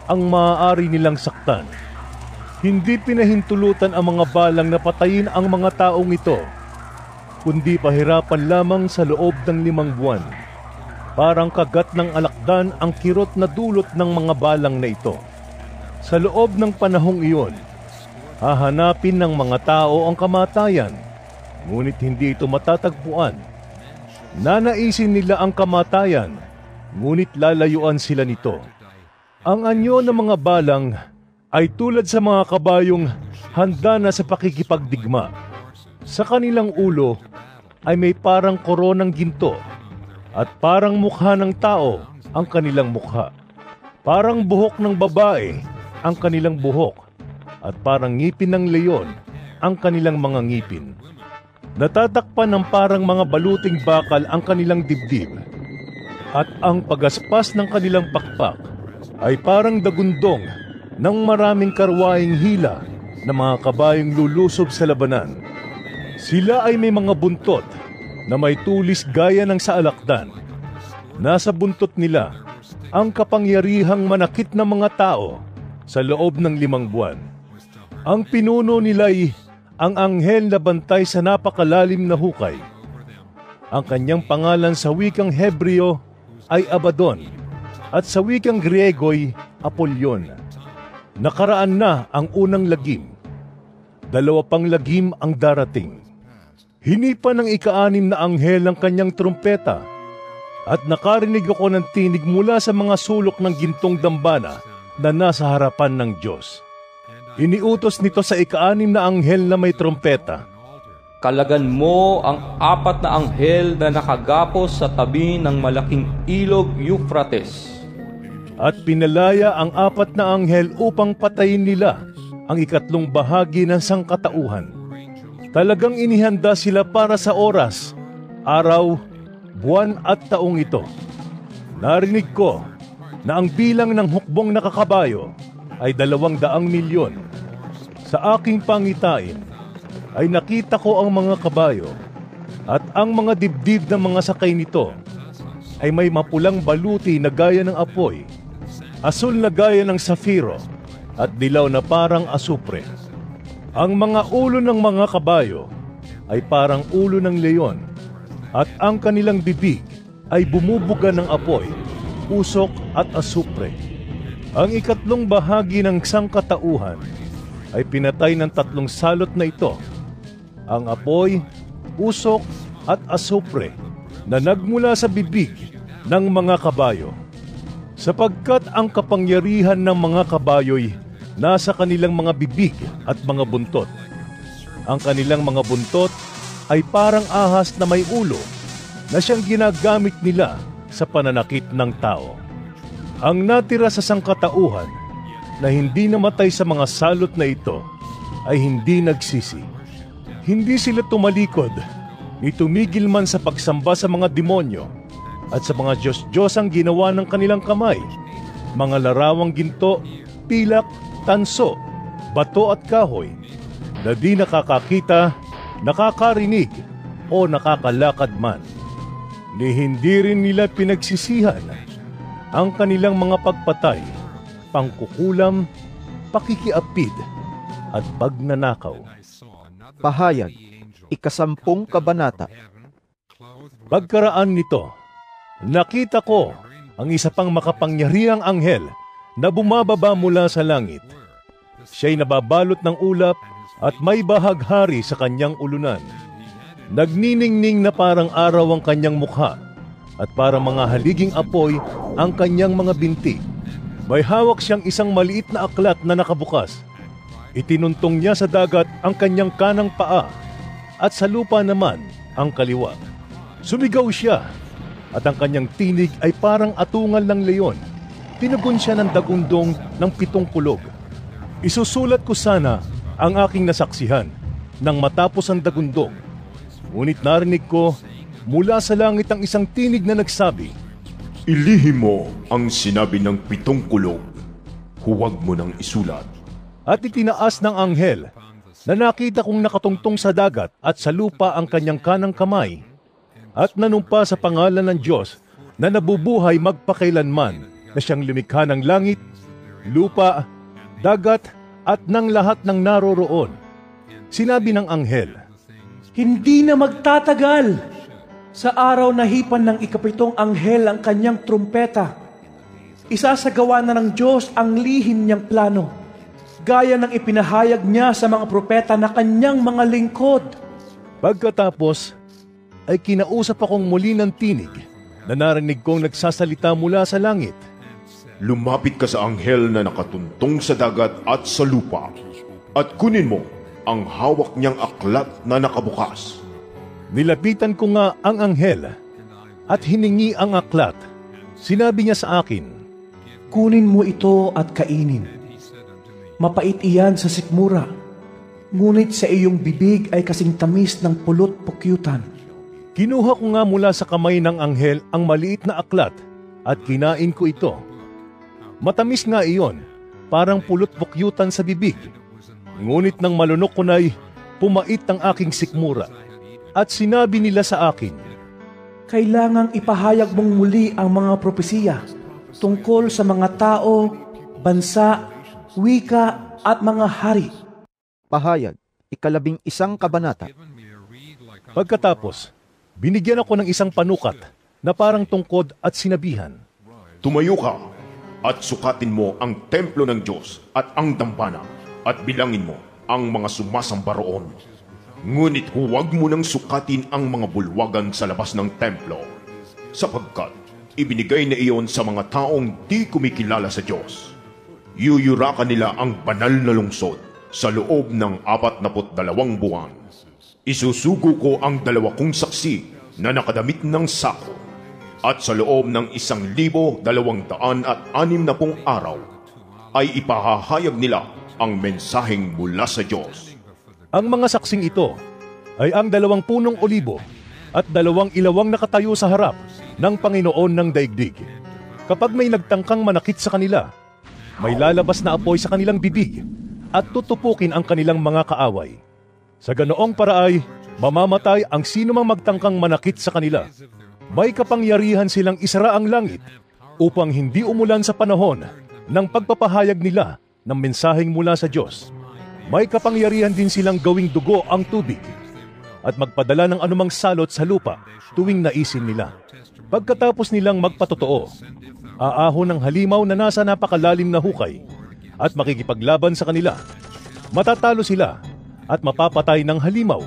ang maaari nilang saktan. Hindi pinahintulutan ang mga balang na patayin ang mga taong ito, kundi pahirapan lamang sa loob ng 5 buwan. Parang kagat ng alakdan ang kirot na dulot ng mga balang na ito. Sa loob ng panahong iyon, hahanapin ng mga tao ang kamatayan, ngunit hindi ito matatagpuan. Nanaisin nila ang kamatayan, ngunit lalayuan sila nito. Ang anyo ng mga balang ay tulad sa mga kabayong handa na sa pakikipagdigma. Sa kanilang ulo ay may parang koronang ginto at parang mukha ng tao ang kanilang mukha. Parang buhok ng babae ang kanilang buhok at parang ngipin ng leyon ang kanilang mga ngipin. Natatakpan ng parang mga baluting bakal ang kanilang dibdib at ang pagaspas ng kanilang pakpak ay parang dagundong ng maraming karwaing hila na mga kabayong lulusob sa labanan. Sila ay may mga buntot na may tulis gaya ng sa alakdan. Nasa buntot nila ang kapangyarihang manakit ng mga tao sa loob ng 5 buwan. Ang pinuno nila'y ang anghel na bantay sa napakalalim na hukay. Ang kanyang pangalan sa wikang Hebreo ay Abaddon at sa wikang Griego'y Apollyon. Nakaraan na ang unang lagim. dalawa pang lagim ang darating. Hinipa ng ika-6 na anghel ang kanyang trumpeta, at nakarinig ako ng tinig mula sa mga sulok ng gintong dambana na nasa harapan ng Diyos. Iniutos nito sa ika-6 na anghel na may trompeta, Kalagan mo ang 4 na anghel na nakagapos sa tabi ng malaking ilog Euphrates. At pinalaya ang 4 na anghel upang patayin nila ang 3 bahagi ng sangkatauhan. Talagang inihanda sila para sa oras, araw, buwan at taong ito. Narinig ko na ang bilang ng hukbong nakakabayo ay 200 milyon. Sa aking pangitain ay nakita ko ang mga kabayo, at ang mga dibdib ng mga sakay nito ay may mapulang baluti na gaya ng apoy, asul na gaya ng safiro, at dilaw na parang asupre. Ang mga ulo ng mga kabayo ay parang ulo ng leon, at ang kanilang bibig ay bumubuga ng apoy, usok at asupre. Ang 3 bahagi ng sangkatauhan ay pinatay ng 3 salot na ito, ang apoy, usok at asupre na nagmula sa bibig ng mga kabayo. Sapagkat ang kapangyarihan ng mga kabayo'y nasa kanilang mga bibig at mga buntot. Ang kanilang mga buntot ay parang ahas na may ulo na siyang ginagamit nila sa pananakit ng tao. Ang natira sa sangkatauhan na hindi namatay sa mga salot na ito ay hindi nagsisi. Hindi sila tumalikod, ni tumigil man sa pagsamba sa mga demonyo at sa mga Diyos-Diyos ang ginawa ng kanilang kamay, mga larawang ginto, pilak, tanso, bato at kahoy, na di nakakakita, nakakarinig o nakakalakad man. Ni hindi rin nila pinagsisihan ang kanilang mga pagpatay, pangkukulam, pakikiapid at pagnanakaw. Pahayag, 10 kabanata. Pagkaraan nito, nakita ko ang isa pang makapangyarihang anghel na bumababa mula sa langit. Siya'y nababalot ng ulap at may bahaghari sa kanyang ulunan. Nagniningning na parang araw ang kanyang mukha at parang mga haliging apoy ang kanyang mga binti. May hawak siyang isang maliit na aklat na nakabukas. Itinuntong niya sa dagat ang kanyang kanang paa at sa lupa naman ang kaliwa. Sumigaw siya at ang kanyang tinig ay parang atungal ng leon. Tinugon siya ng dagundong ng 7 kulog. Isusulat ko sana ang aking nasaksihan nang matapos ang dagundong. Ngunit narinig ko mula sa langit ang isang tinig na nagsabi, Ilihim mo ang sinabi ng 7 kulog. Huwag mo nang isulat. At itinaas ng anghel na nakita kong nakatungtong sa dagat at sa lupa ang kanyang kanang kamay at nanumpa sa pangalan ng Diyos na nabubuhay magpakailanman na siyang lumikha ng langit, lupa, dagat at ng lahat ng naroroon. Sinabi ng anghel, Hindi na magtatagal. Sa araw na hipan ng 7 anghel ang kanyang trumpeta, isasagawa na ng Diyos ang lihim niyang plano, gaya ng ipinahayag niya sa mga propeta na kanyang mga lingkod. Pagkatapos, ay kinausap akong muli ng tinig na narinig kong nagsasalita mula sa langit. Lumapit ka sa anghel na nakatuntong sa dagat at sa lupa, at kunin mo ang hawak niyang aklat na nakabukas. Nilapitan ko nga ang anghel at hiningi ang aklat. Sinabi niya sa akin, Kunin mo ito at kainin. Mapait iyan sa sikmura, ngunit sa iyong bibig ay kasing tamis ng pulot pukyutan. Kinuha ko nga mula sa kamay ng anghel ang maliit na aklat at kinain ko ito. Matamis nga iyon, parang pulot pukyutan sa bibig. Ngunit nang malunok ko na'y pumait ang aking sikmura. At sinabi nila sa akin, Kailangang ipahayag mong muli ang mga propesiya tungkol sa mga tao, bansa, wika at mga hari. Pahayag, 11 kabanata. Pagkatapos, binigyan ako ng isang panukat na parang tungkod at sinabihan, Tumayo ka at sukatin mo ang templo ng Diyos at ang dambana at bilangin mo ang mga sumasamba roon. Ngunit huwag mo nang sukatin ang mga bulwagan sa labas ng templo, sapagkat ibinigay na iyon sa mga taong di kumikilala sa Diyos. Yuyurakan nila ang banal na lungsod sa loob ng 42 buwan. Isusugo ko ang 2 kong saksi na nakadamit ng sako, at sa loob ng 1,260 araw ay ipahahayag nila ang mensaheng mula sa Diyos. Ang mga saksing ito ay ang 2 punong olibo at 2 ilawang nakatayo sa harap ng Panginoon ng daigdig. Kapag may nagtangkang manakit sa kanila, may lalabas na apoy sa kanilang bibig at tutupukin ang kanilang mga kaaway. Sa ganoong paraay, mamamatay ang sino mang magtangkang manakit sa kanila. May kapangyarihan silang isara ang langit upang hindi umulan sa panahon ng pagpapahayag nila ng mensaheng mula sa Diyos. May kapangyarihan din silang gawing dugo ang tubig at magpadala ng anumang salot sa lupa tuwing naisin nila. Pagkatapos nilang magpatotoo, aahon ng halimaw na nasa napakalalim na hukay at makikipaglaban sa kanila. Matatalo sila at mapapatay ng halimaw,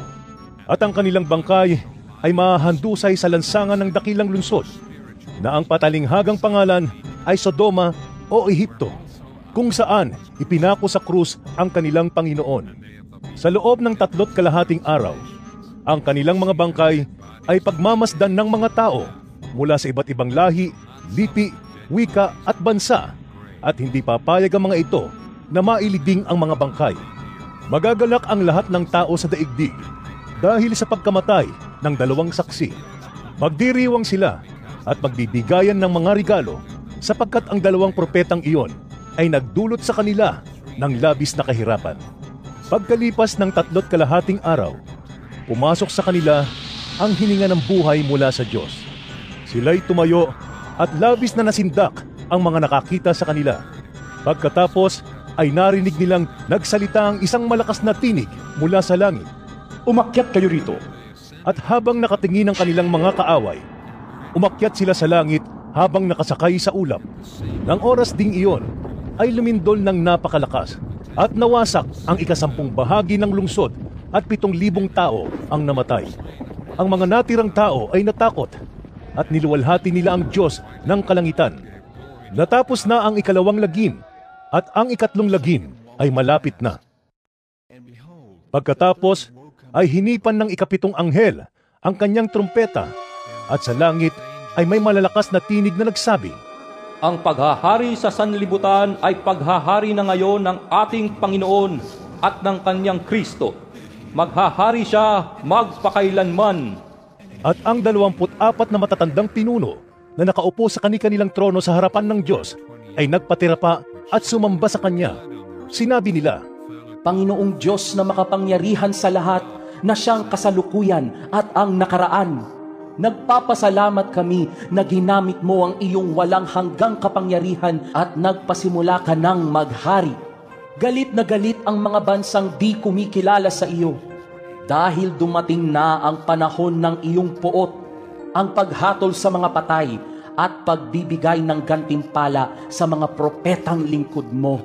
at ang kanilang bangkay ay mahahandusay sa lansangan ng dakilang lungsod na ang patalinghagang pangalan ay Sodoma o Ehipto, kung saan ipinako sa krus ang kanilang Panginoon. Sa loob ng 3.5 araw, ang kanilang mga bangkay ay pagmamasdan ng mga tao mula sa iba't ibang lahi, lipi, wika at bansa, at hindi papayag ang mga ito na mailibing ang mga bangkay. Magagalak ang lahat ng tao sa daigdig dahil sa pagkamatay ng 2 saksi. Magdiriwang sila at magbibigayan ng mga regalo sapagkat ang 2 propetang iyon ay nagdulot sa kanila ng labis na kahirapan. Pagkalipas ng 3.5 araw, pumasok sa kanila ang hininga ng buhay mula sa Diyos. Sila'y tumayo at labis na nasindak ang mga nakakita sa kanila. Pagkatapos ay narinig nilang nagsalita ang isang malakas na tinig mula sa langit. Umakyat kayo rito. At habang nakatingin ang kanilang mga kaaway, umakyat sila sa langit habang nakasakay sa ulap. Nang oras ding iyon ay lumindol ng napakalakas at nawasak ang 10 bahagi ng lungsod at 7,000 tao ang namatay. Ang mga natirang tao ay natakot at niluwalhati nila ang Diyos ng kalangitan. Natapos na ang 2 lagim at ang 3 lagim ay malapit na. Pagkatapos ay hinipan ng 7 anghel ang kanyang trumpeta at sa langit ay may malalakas na tinig na nagsabi, "Ang paghahari sa sanlibutan ay paghahari na ngayon ng ating Panginoon at ng kanyang Kristo. Maghahari siya magpakailanman." At ang 24 na matatandang pinuno na nakaupo sa kani-kanilang trono sa harapan ng Diyos ay nagpatira pa at sumamba sa Kanya. Sinabi nila, "Panginoong Diyos na makapangyarihan sa lahat, na siyang kasalukuyan at ang nakaraan, nagpapasalamat kami na ginamit mo ang iyong walang hanggang kapangyarihan at nagpasimula ka ng maghari. Galit na galit ang mga bansang di kumikilala sa iyo, dahil dumating na ang panahon ng iyong puot, ang paghatol sa mga patay at pagbibigay ng gantimpala sa mga propetang lingkod mo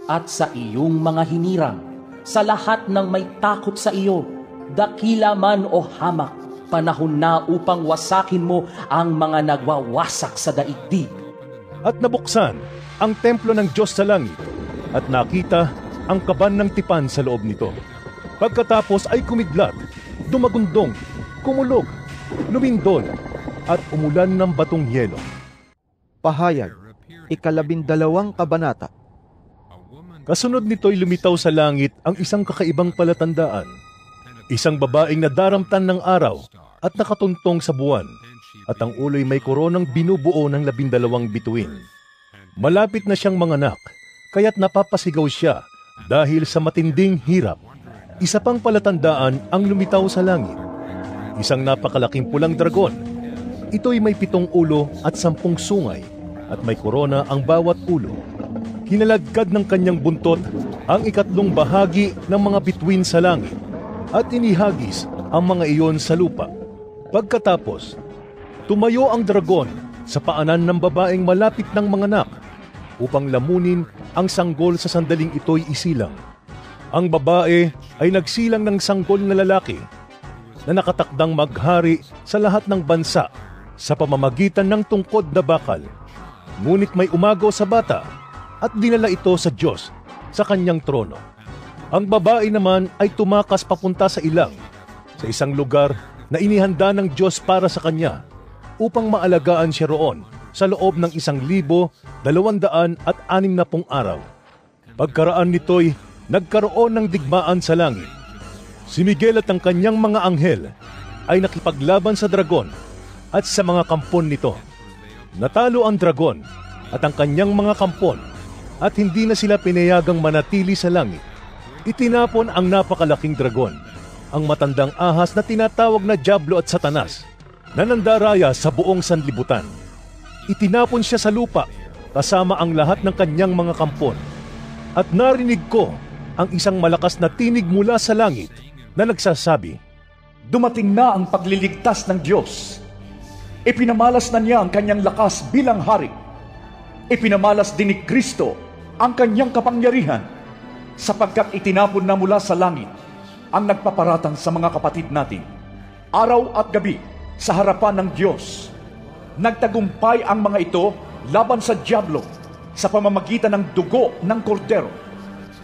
at sa iyong mga hinirang, sa lahat ng may takot sa iyo, dakila man o hamak. Panahon na upang wasakin mo ang mga nagwawasak sa daigdig." At nabuksan ang templo ng Diyos sa langit at nakita ang kaban ng tipan sa loob nito. Pagkatapos ay kumidlat, dumagundong, kumulog, lumindol, at umulan ng batong yelo. Pahayag, 12 kabanata. Kasunod nito'y lumitaw sa langit ang isang kakaibang palatandaan. Isang babaeng nadaramtan ng araw at nakatuntong sa buwan, at ang ulo'y may koronang binubuo ng 12 bituin. Malapit na siyang manganak, kaya't napapasigaw siya dahil sa matinding hirap. Isa pang palatandaan ang lumitaw sa langit. Isang napakalaking pulang dragon. Ito'y may 7 ulo at 10 sungay, at may korona ang bawat ulo. Kinaladkad ng kanyang buntot ang 3 bahagi ng mga bituin sa langit, at inihagis ang mga iyon sa lupa. Pagkatapos, tumayo ang dragon sa paanan ng babaeng malapit ng manganak upang lamunin ang sanggol sa sandaling ito'y isilang. Ang babae ay nagsilang ng sanggol na lalaki na nakatakdang maghari sa lahat ng bansa sa pamamagitan ng tungkod na bakal. Ngunit may umagaw sa bata at dinala ito sa Diyos sa kanyang trono. Ang babae naman ay tumakas papunta sa ilang, sa isang lugar na inihanda ng Diyos para sa kanya upang maalagaan siya roon sa loob ng 1,260 araw. Pagkaraan nito'y nagkaroon ng digmaan sa langit. Si Miguel at ang kanyang mga anghel ay nakipaglaban sa dragon at sa mga kampon nito. Natalo ang dragon at ang kanyang mga kampon at hindi na sila pinayagang manatili sa langit. Itinapon ang napakalaking dragon, ang matandang ahas na tinatawag na Diablo at Satanas, na nandaraya sa buong sanlibutan. Itinapon siya sa lupa kasama ang lahat ng kanyang mga kampon. At narinig ko ang isang malakas na tinig mula sa langit na nagsasabi, "Dumating na ang pagliligtas ng Diyos. Ipinamalas na niya ang kanyang lakas bilang hari. Ipinamalas din ni Kristo ang kanyang kapangyarihan, sapagkat itinapon na mula sa langit ang nagpaparatang sa mga kapatid natin, araw at gabi sa harapan ng Diyos. Nagtagumpay ang mga ito laban sa Diablo sa pamamagitan ng dugo ng kordero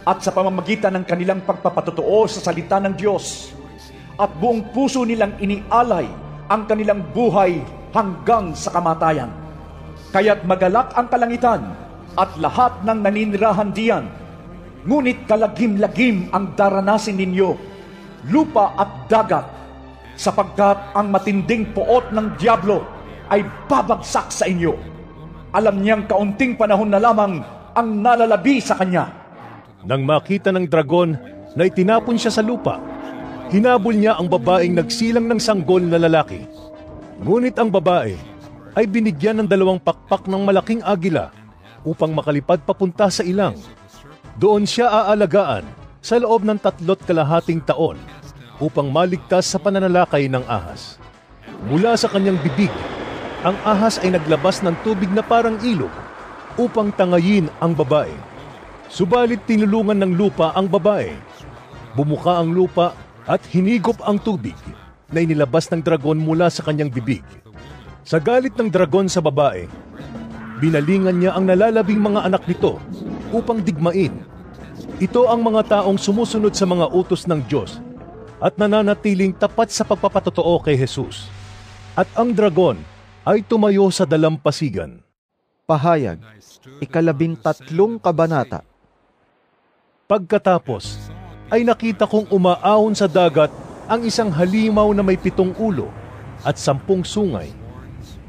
at sa pamamagitan ng kanilang pagpapatotoo sa salita ng Diyos, at buong puso nilang inialay ang kanilang buhay hanggang sa kamatayan. Kaya't magalak ang kalangitan at lahat ng naninirahan diyan. Ngunit kalagim-lagim ang daranasin ninyo, lupa at dagat, sapagkat ang matinding poot ng Diablo ay babagsak sa inyo. Alam niyang kaunting panahon na lamang ang nalalabi sa kanya." Nang makita ng dragon na itinapon siya sa lupa, hinabol niya ang babaeng nagsilang ng sanggol na lalaki. Ngunit ang babae ay binigyan ng 2 pakpak ng malaking agila upang makalipad papunta sa ilang. Doon siya aalagaan sa loob ng 3.5 taon upang maligtas sa pananalakay ng ahas. Mula sa kanyang bibig, ang ahas ay naglabas ng tubig na parang ilog upang tangayin ang babae. Subalit tinulungan ng lupa ang babae. Bumuka ang lupa at hinigop ang tubig na inilabas ng dragon mula sa kanyang bibig. Sa galit ng dragon sa babae, binalingan niya ang nalalabing mga anak nito upang digmain. Ito ang mga taong sumusunod sa mga utos ng Diyos at nananatiling tapat sa pagpapatotoo kay Jesus. At ang dragon ay tumayo sa dalampasigan. Pahayag, 13 kabanata. Pagkatapos, ay nakita kong umaahon sa dagat ang isang halimaw na may 7 ulo at 10 sungay.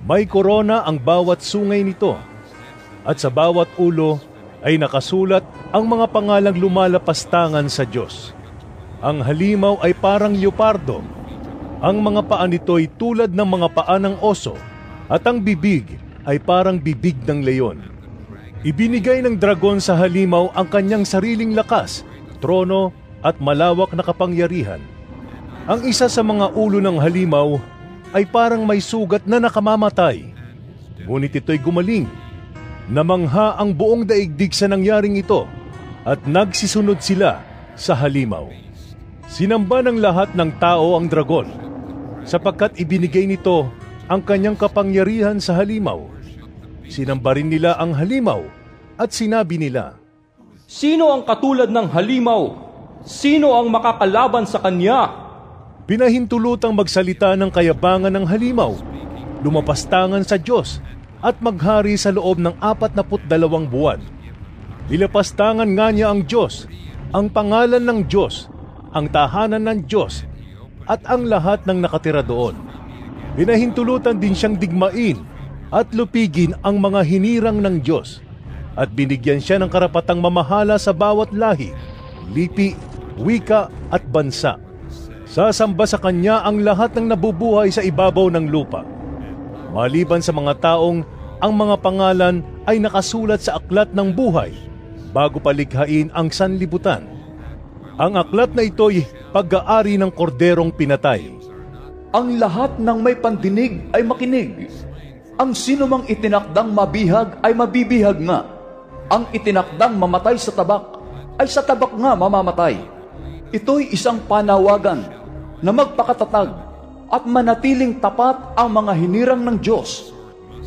May korona ang bawat sungay nito, at sa bawat ulo ay nakasulat ang mga pangalang lumalapastangan sa Diyos. Ang halimaw ay parang leopardo. Ang mga paa nito ay tulad ng mga paa ng oso, at ang bibig ay parang bibig ng leon. Ibinigay ng dragon sa halimaw ang kanyang sariling lakas, trono at malawak na kapangyarihan. Ang isa sa mga ulo ng halimaw ay parang may sugat na nakamamatay. Ngunit ito'y gumaling. Namangha ang buong daigdig sa nangyaring ito at nagsisunod sila sa halimaw. Sinamba ng lahat ng tao ang dragon sapagkat ibinigay nito ang kanyang kapangyarihan sa halimaw. Sinamba rin nila ang halimaw at sinabi nila, "Sino ang katulad ng halimaw? Sino ang makakalaban sa kanya?" Pinahintulutang magsalita ng kayabangan ng halimaw, lumapastangan sa Diyos at maghari sa loob ng 42 buwan. Nilapastangan nga niya ang Diyos, ang pangalan ng Diyos, ang tahanan ng Diyos, at ang lahat ng nakatira doon. Pinahintulutan din siyang digmain at lupigin ang mga hinirang ng Diyos, at binigyan siya ng karapatang mamahala sa bawat lahi, lipi, wika at bansa. Sasamba sa kanya ang lahat ng nabubuhay sa ibabaw ng lupa, maliban sa mga taong ang mga pangalan ay nakasulat sa aklat ng buhay bago palikhain ang sanlibutan. Ang aklat na ito'y pag-aari ng korderong pinatay. Ang lahat ng may pandinig ay makinig. Ang sinumang itinakdang mabihag ay mabibihag nga. Ang itinakdang mamatay sa tabak ay sa tabak nga mamamatay. Ito'y isang panawagan na magpakatatag at manatiling tapat ang mga hinirang ng Diyos.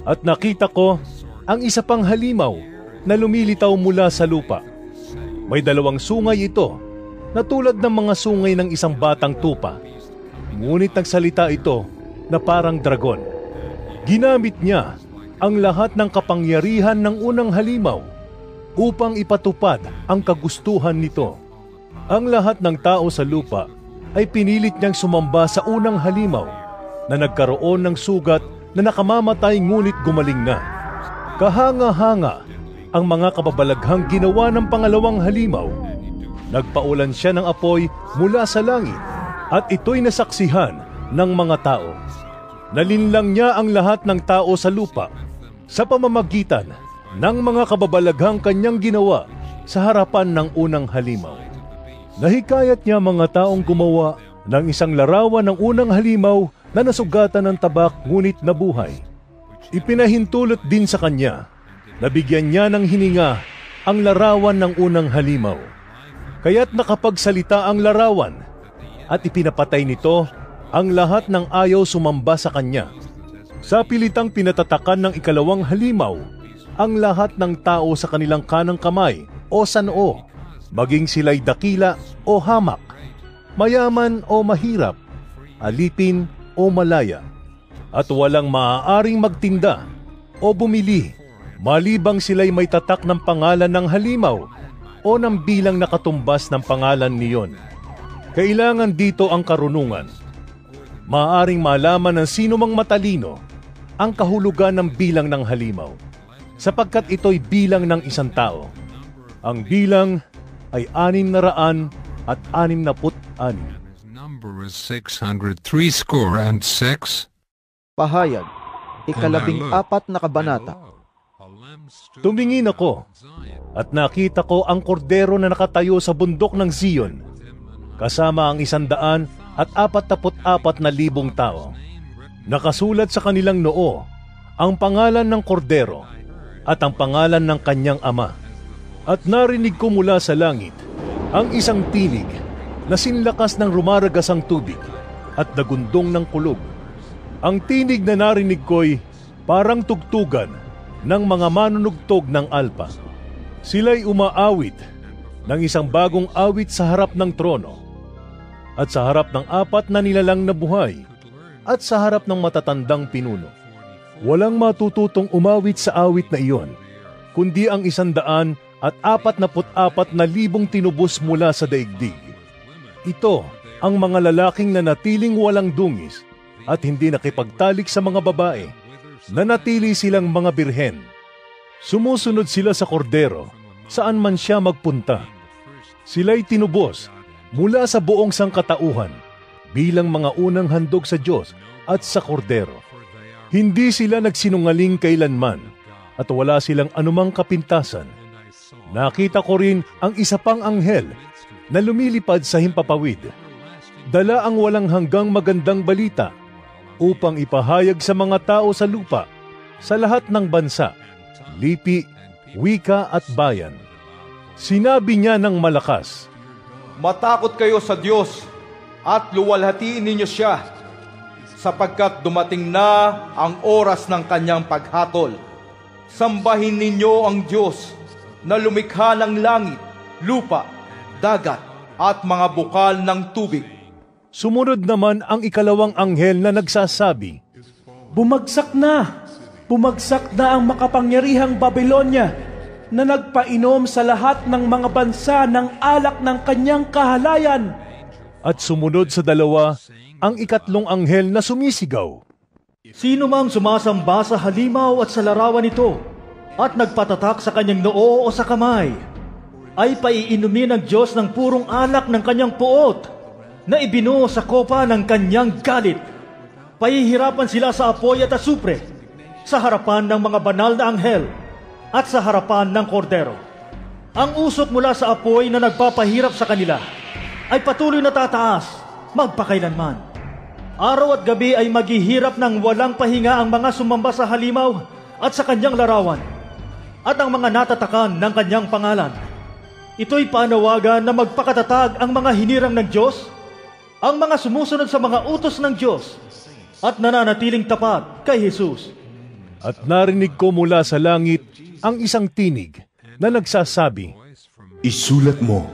At nakita ko ang isa pang halimaw na lumilitaw mula sa lupa. May 2 sungay ito na tulad ng mga sungay ng isang batang tupa. Ngunit nagsalita ito na parang dragon. Ginamit niya ang lahat ng kapangyarihan ng unang halimaw upang ipatupad ang kagustuhan nito. Ang lahat ng tao sa lupa ay pinilit niyang sumamba sa unang halimaw na nagkaroon ng sugat na nakamamatay ngunit gumaling na. Kahanga-hanga ang mga kababalaghang ginawa ng pangalawang halimaw. Nagpaulan siya ng apoy mula sa langit at ito'y nasaksihan ng mga tao. Nalinlang niya ang lahat ng tao sa lupa sa pamamagitan ng mga kababalaghang kanyang ginawa sa harapan ng unang halimaw. Nahikayat niya mga taong gumawa ng isang larawan ng unang halimaw na nasugatan ng tabak ngunit nabuhay. Ipinahintulot din sa kanya na bigyan niya ng hininga ang larawan ng unang halimaw. Kaya't nakapagsalita ang larawan at ipinapatay nito ang lahat ng ayaw sumamba sa kanya. Sa pilitang pinatatakan ng ikalawang halimaw ang lahat ng tao sa kanilang kanang kamay o sa noo, maging sila'y dakila o hamak, mayaman o mahirap, alipin o malaya, at walang maaaring magtinda o bumili, malibang sila'y may tatak ng pangalan ng halimaw o ng bilang nakatumbas ng pangalan niyon. Kailangan dito ang karunungan. Maaaring malaman ng sino mang matalino ang kahulugan ng bilang ng halimaw, sapagkat ito'y bilang ng isang tao. Ang bilang ay 666. Number is 603 Pahayag, 14 na kabanata. Tumingin ako at nakita ko ang kordero na nakatayo sa bundok ng Zion, kasama ang 144,000 tao. Nakasulat sa kanilang noo ang pangalan ng kordero at ang pangalan ng kanyang ama. At narinig ko mula sa langit ang isang tinig na sinlakas ng rumaragasang tubig at nagundong ng kulog. Ang tinig na narinig ko'y parang tugtugan ng mga manunugtog ng alpa. Sila'y umaawit ng isang bagong awit sa harap ng trono at sa harap ng 4 na nilalang na buhay at sa harap ng matatandang pinuno. Walang matututong umawit sa awit na iyon, kundi ang 144,000 tinubos mula sa daigdig. Ito ang mga lalaking na natiling walang dungis at hindi nakipagtalik sa mga babae, na natili silang mga birhen. Sumusunod sila sa kordero, saan man siya magpunta. Sila'y tinubos mula sa buong sangkatauhan bilang mga unang handog sa Diyos at sa kordero. Hindi sila nagsinungaling kailanman at wala silang anumang kapintasan. Nakita ko rin ang isa pang anghel na lumilipad sa himpapawid. Dala ang walang hanggang magandang balita upang ipahayag sa mga tao sa lupa, sa lahat ng bansa, lipi, wika at bayan. Sinabi niya ng malakas, "Matakot kayo sa Diyos at luwalhatiin ninyo siya, sapagkat dumating na ang oras ng kanyang paghatol. Sambahin ninyo ang Diyos na lumikha ng langit, lupa, dagat at mga bukal ng tubig." Sumunod naman ang ikalawang anghel na nagsasabi, Bumagsak na ang makapangyarihang Babylonia na nagpainom sa lahat ng mga bansa ng alak ng kanyang kahalayan. At sumunod sa dalawa ang ikatlong anghel na sumisigaw, Sino mang sumasamba sa halimaw at sa larawan nito at nagpatatak sa kanyang noo o sa kamay, ay paiinumin ng Diyos ng purong alak ng kanyang puot na ibinuo sa kopa ng kanyang galit. Pahihirapan sila sa apoy at asupre sa harapan ng mga banal na anghel at sa harapan ng kordero. Ang usok mula sa apoy na nagpapahirap sa kanila ay patuloy na tataas magpakailanman. Araw at gabi ay maghihirap ng walang pahinga ang mga sumamba sa halimaw at sa kanyang larawan at ang mga natatakan ng kanyang pangalan. Ito'y panawagan na magpakatatag ang mga hinirang ng Diyos, ang mga sumusunod sa mga utos ng Diyos, at nananatiling tapat kay Jesus. At narinig ko mula sa langit ang isang tinig na nagsasabi, Isulat mo,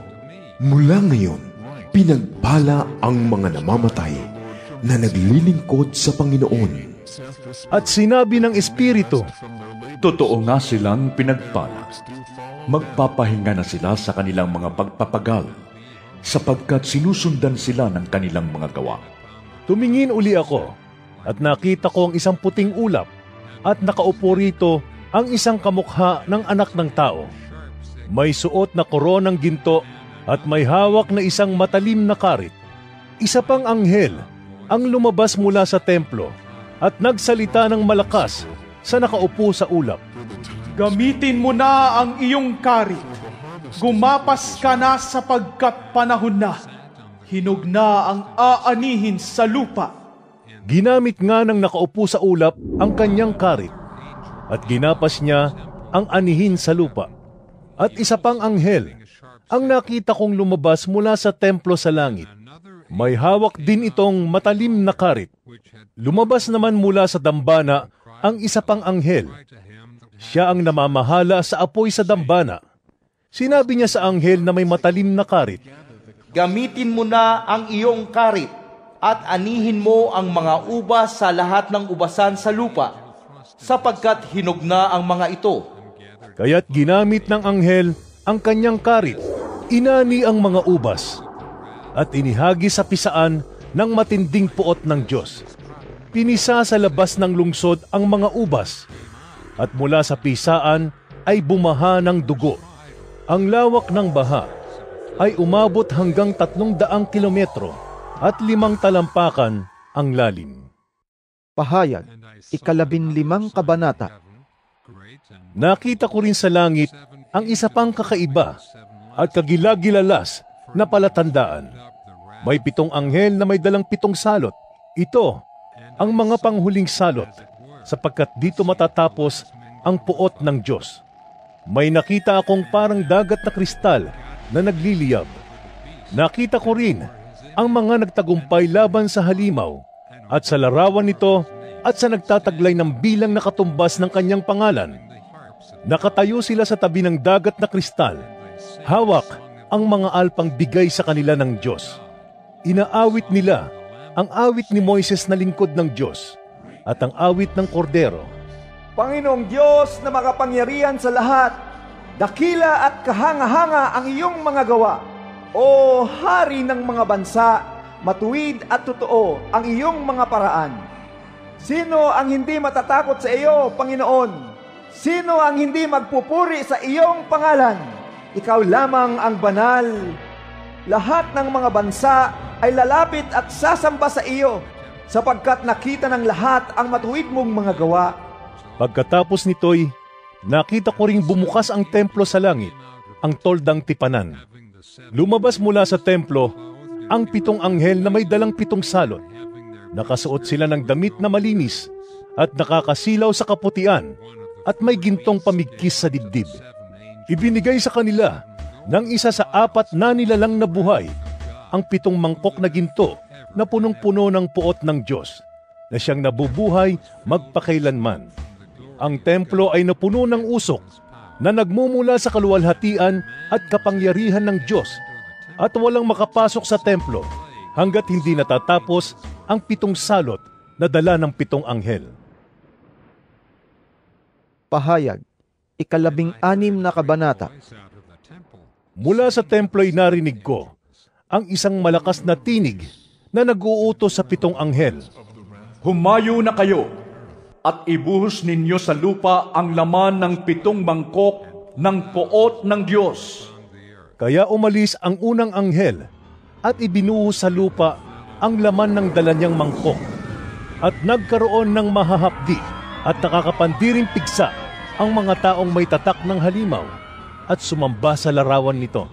mula ngayon, pinagpala ang mga namamatay na naglilingkod sa Panginoon. At sinabi ng Espiritu, Totoo nga silang pinagpala. Magpapahinga na sila sa kanilang mga pagpapagal, sapagkat sinusundan sila ng kanilang mga gawa. Tumingin uli ako, at nakita ko ang isang puting ulap, at nakaupo rito ang isang kamukha ng anak ng tao. May suot na koronang ginto, at may hawak na isang matalim na karit. Isa pang anghel ang lumabas mula sa templo, at nagsalita ng malakas sa nakaupo sa ulap. Gamitin mo na ang iyong karit. Gumapas ka na sapagkat panahon na. Hinog na ang aanihin sa lupa. Ginamit nga ng nakaupo sa ulap ang kanyang karit, at ginapas niya ang anihin sa lupa. At isa pang anghel ang nakita kong lumabas mula sa templo sa langit. May hawak din itong matalim na karit. Lumabas naman mula sa dambana ang isa pang anghel. Siya ang namamahala sa apoy sa dambana. Sinabi niya sa anghel na may matalim na karit, Gamitin mo na ang iyong karit at anihin mo ang mga ubas sa lahat ng ubasan sa lupa, sapagkat hinog na ang mga ito. Kaya't ginamit ng anghel ang kanyang karit, inani ang mga ubas, at inihagi sa pisaan ng matinding puot ng Diyos. Pinisa sa labas ng lungsod ang mga ubas, at mula sa pisaan ay bumaha ng dugo. Ang lawak ng baha ay umabot hanggang 300 kilometro at 5 talampakan ang lalim. Pahayag, 15 kabanata. Nakita ko rin sa langit ang isa pang kakaiba at kagilagilalas na palatandaan. May 7 anghel na may dalang 7 salot. Ito ang mga panghuling salot, sapagkat dito matatapos ang puot ng Diyos. May nakita akong parang dagat na kristal na nagliliyab. Nakita ko rin ang mga nagtagumpay laban sa halimaw at sa larawan nito at sa nagtataglay ng bilang na katumbas ng kanyang pangalan. Nakatayo sila sa tabi ng dagat na kristal. Hawak ang mga alpang bigay sa kanila ng Diyos. Inaawit nila ang awit ni Moises na lingkod ng Diyos at ang awit ng Kordero. Panginoong Diyos na makapangyarihan sa lahat, dakila at kahanga-hanga ang iyong mga gawa. O Hari ng mga bansa, matuwid at totoo ang iyong mga paraan. Sino ang hindi matatakot sa iyo, Panginoon? Sino ang hindi magpupuri sa iyong pangalan? Ikaw lamang ang banal. Lahat ng mga bansa ay lalapit at sasamba sa iyo, sapagkat nakita ng lahat ang matuwid mong mga gawa. Pagkatapos nito'y, nakita ko ring bumukas ang templo sa langit, ang toldang tipanan. Lumabas mula sa templo ang 7 anghel na may dalang 7 salot. Nakasuot sila ng damit na malinis at nakakasilaw sa kaputian at may gintong pamigkis sa dibdib. Ibinigay sa kanila ng isa sa 4 na nilalang na buhay ang 7 mangkok na ginto na punong-puno ng puot ng Diyos na siyang nabubuhay magpakailanman. Ang templo ay napuno ng usok na nagmumula sa kaluwalhatian at kapangyarihan ng Diyos, at walang makapasok sa templo hanggat hindi natatapos ang 7 salot na dala ng 7 anghel. Pahayag, 16 na kabanata. Mula sa templo ay narinig ko ang isang malakas na tinig na nag-uutos sa 7 anghel. Humayo na kayo at ibuhos ninyo sa lupa ang laman ng 7 mangkok ng puot ng Diyos. Kaya umalis ang unang anghel at ibinuhos sa lupa ang laman ng dala niyang mangkok, at nagkaroon ng mahahapdi at nakakapandiring pigsa ang mga taong may tatak ng halimaw at sumamba sa larawan nito.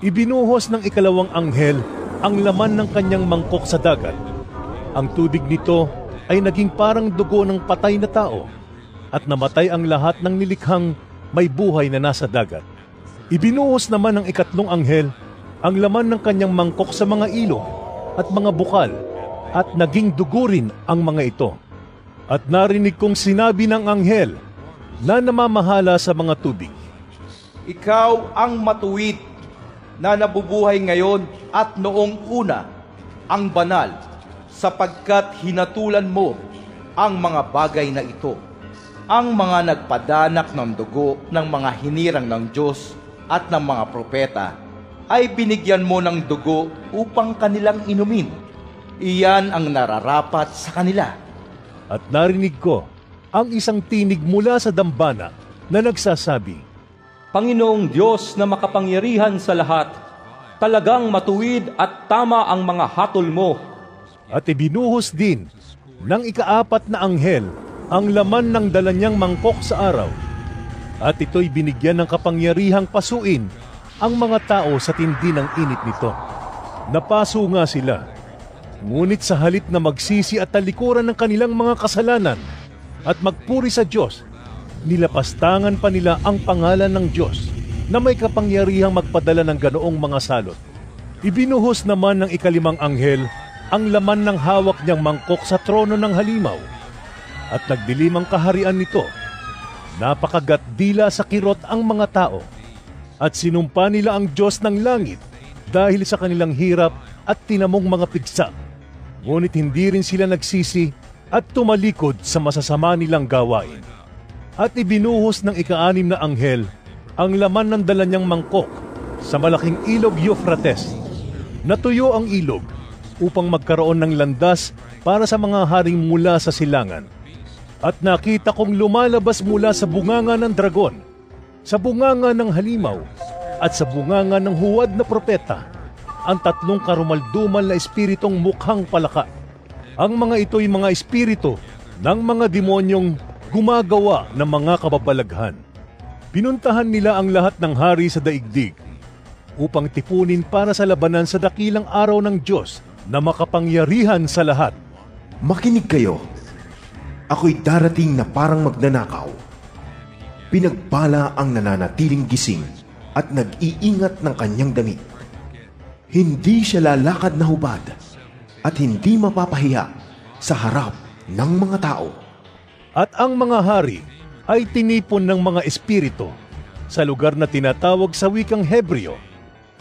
Ibinuhos ng 2 anghel ang laman ng kanyang mangkok sa dagat. Ang tubig nito ay naging parang dugo ng patay na tao, at namatay ang lahat ng nilikhang may buhay na nasa dagat. Ibinuhos naman ng ikatlong anghel ang laman ng kanyang mangkok sa mga ilog at mga bukal, at naging dugo rin ang mga ito. At narinig kong sinabi ng anghel na namamahala sa mga tubig, Ikaw ang matuwid na nabubuhay ngayon at noong una, ang banal, sapagkat hinatulan mo ang mga bagay na ito, ang mga nagpadanak ng dugo ng mga hinirang ng Diyos at ng mga propeta, ay binigyan mo ng dugo upang kanilang inumin. Iyan ang nararapat sa kanila. At narinig ko ang isang tinig mula sa dambana na nagsasabi, Panginoong Diyos na makapangyarihan sa lahat, talagang matuwid at tama ang mga hatol mo. At ibinuhos din ng ikaapat na anghel ang laman ng dala niyang mangkok sa araw. At ito'y binigyan ng kapangyarihang pasuin ang mga tao sa tindi ng init nito. Napaso nga sila, ngunit sa halip na magsisi at talikuran ng kanilang mga kasalanan at magpuri sa Diyos, nilapastangan pa nila ang pangalan ng Diyos na may kapangyarihang magpadala ng ganoong mga salot. Ibinuhos naman ng ikalimang anghel ang laman ng hawak niyang mangkok sa trono ng halimaw, at nagdilim ang kaharian nito. Napakagat dila sa kirot ang mga tao, at sinumpa nila ang Diyos ng langit dahil sa kanilang hirap at tinamong mga pigsa. Ngunit hindi rin sila nagsisi at tumalikod sa masasama nilang gawain. At ibinuhos ng ika-anim na anghel ang laman ng dala niyang mangkok sa malaking ilog Euphrates. Natuyo ang ilog upang magkaroon ng landas para sa mga haring mula sa silangan. At nakita kong lumalabas mula sa bunganga ng dragon, sa bunganga ng halimaw, at sa bunganga ng huwad na propeta, ang tatlong karumaldumal na espiritong mukhang palaka. Ang mga ito'y mga espiritu ng mga demonyong gumagawa ng mga kababalaghan. Pinuntahan nila ang lahat ng hari sa daigdig upang tipunin para sa labanan sa dakilang araw ng Diyos na makapangyarihan sa lahat. Makinig kayo. Ako'y darating na parang magnanakaw. Pinagpala ang nananatiling gising at nag-iingat ng kanyang damit. Hindi siya lalakad na hubad at hindi mapapahiya sa harap ng mga tao. At ang mga hari ay tinipon ng mga espiritu sa lugar na tinatawag sa wikang Hebreo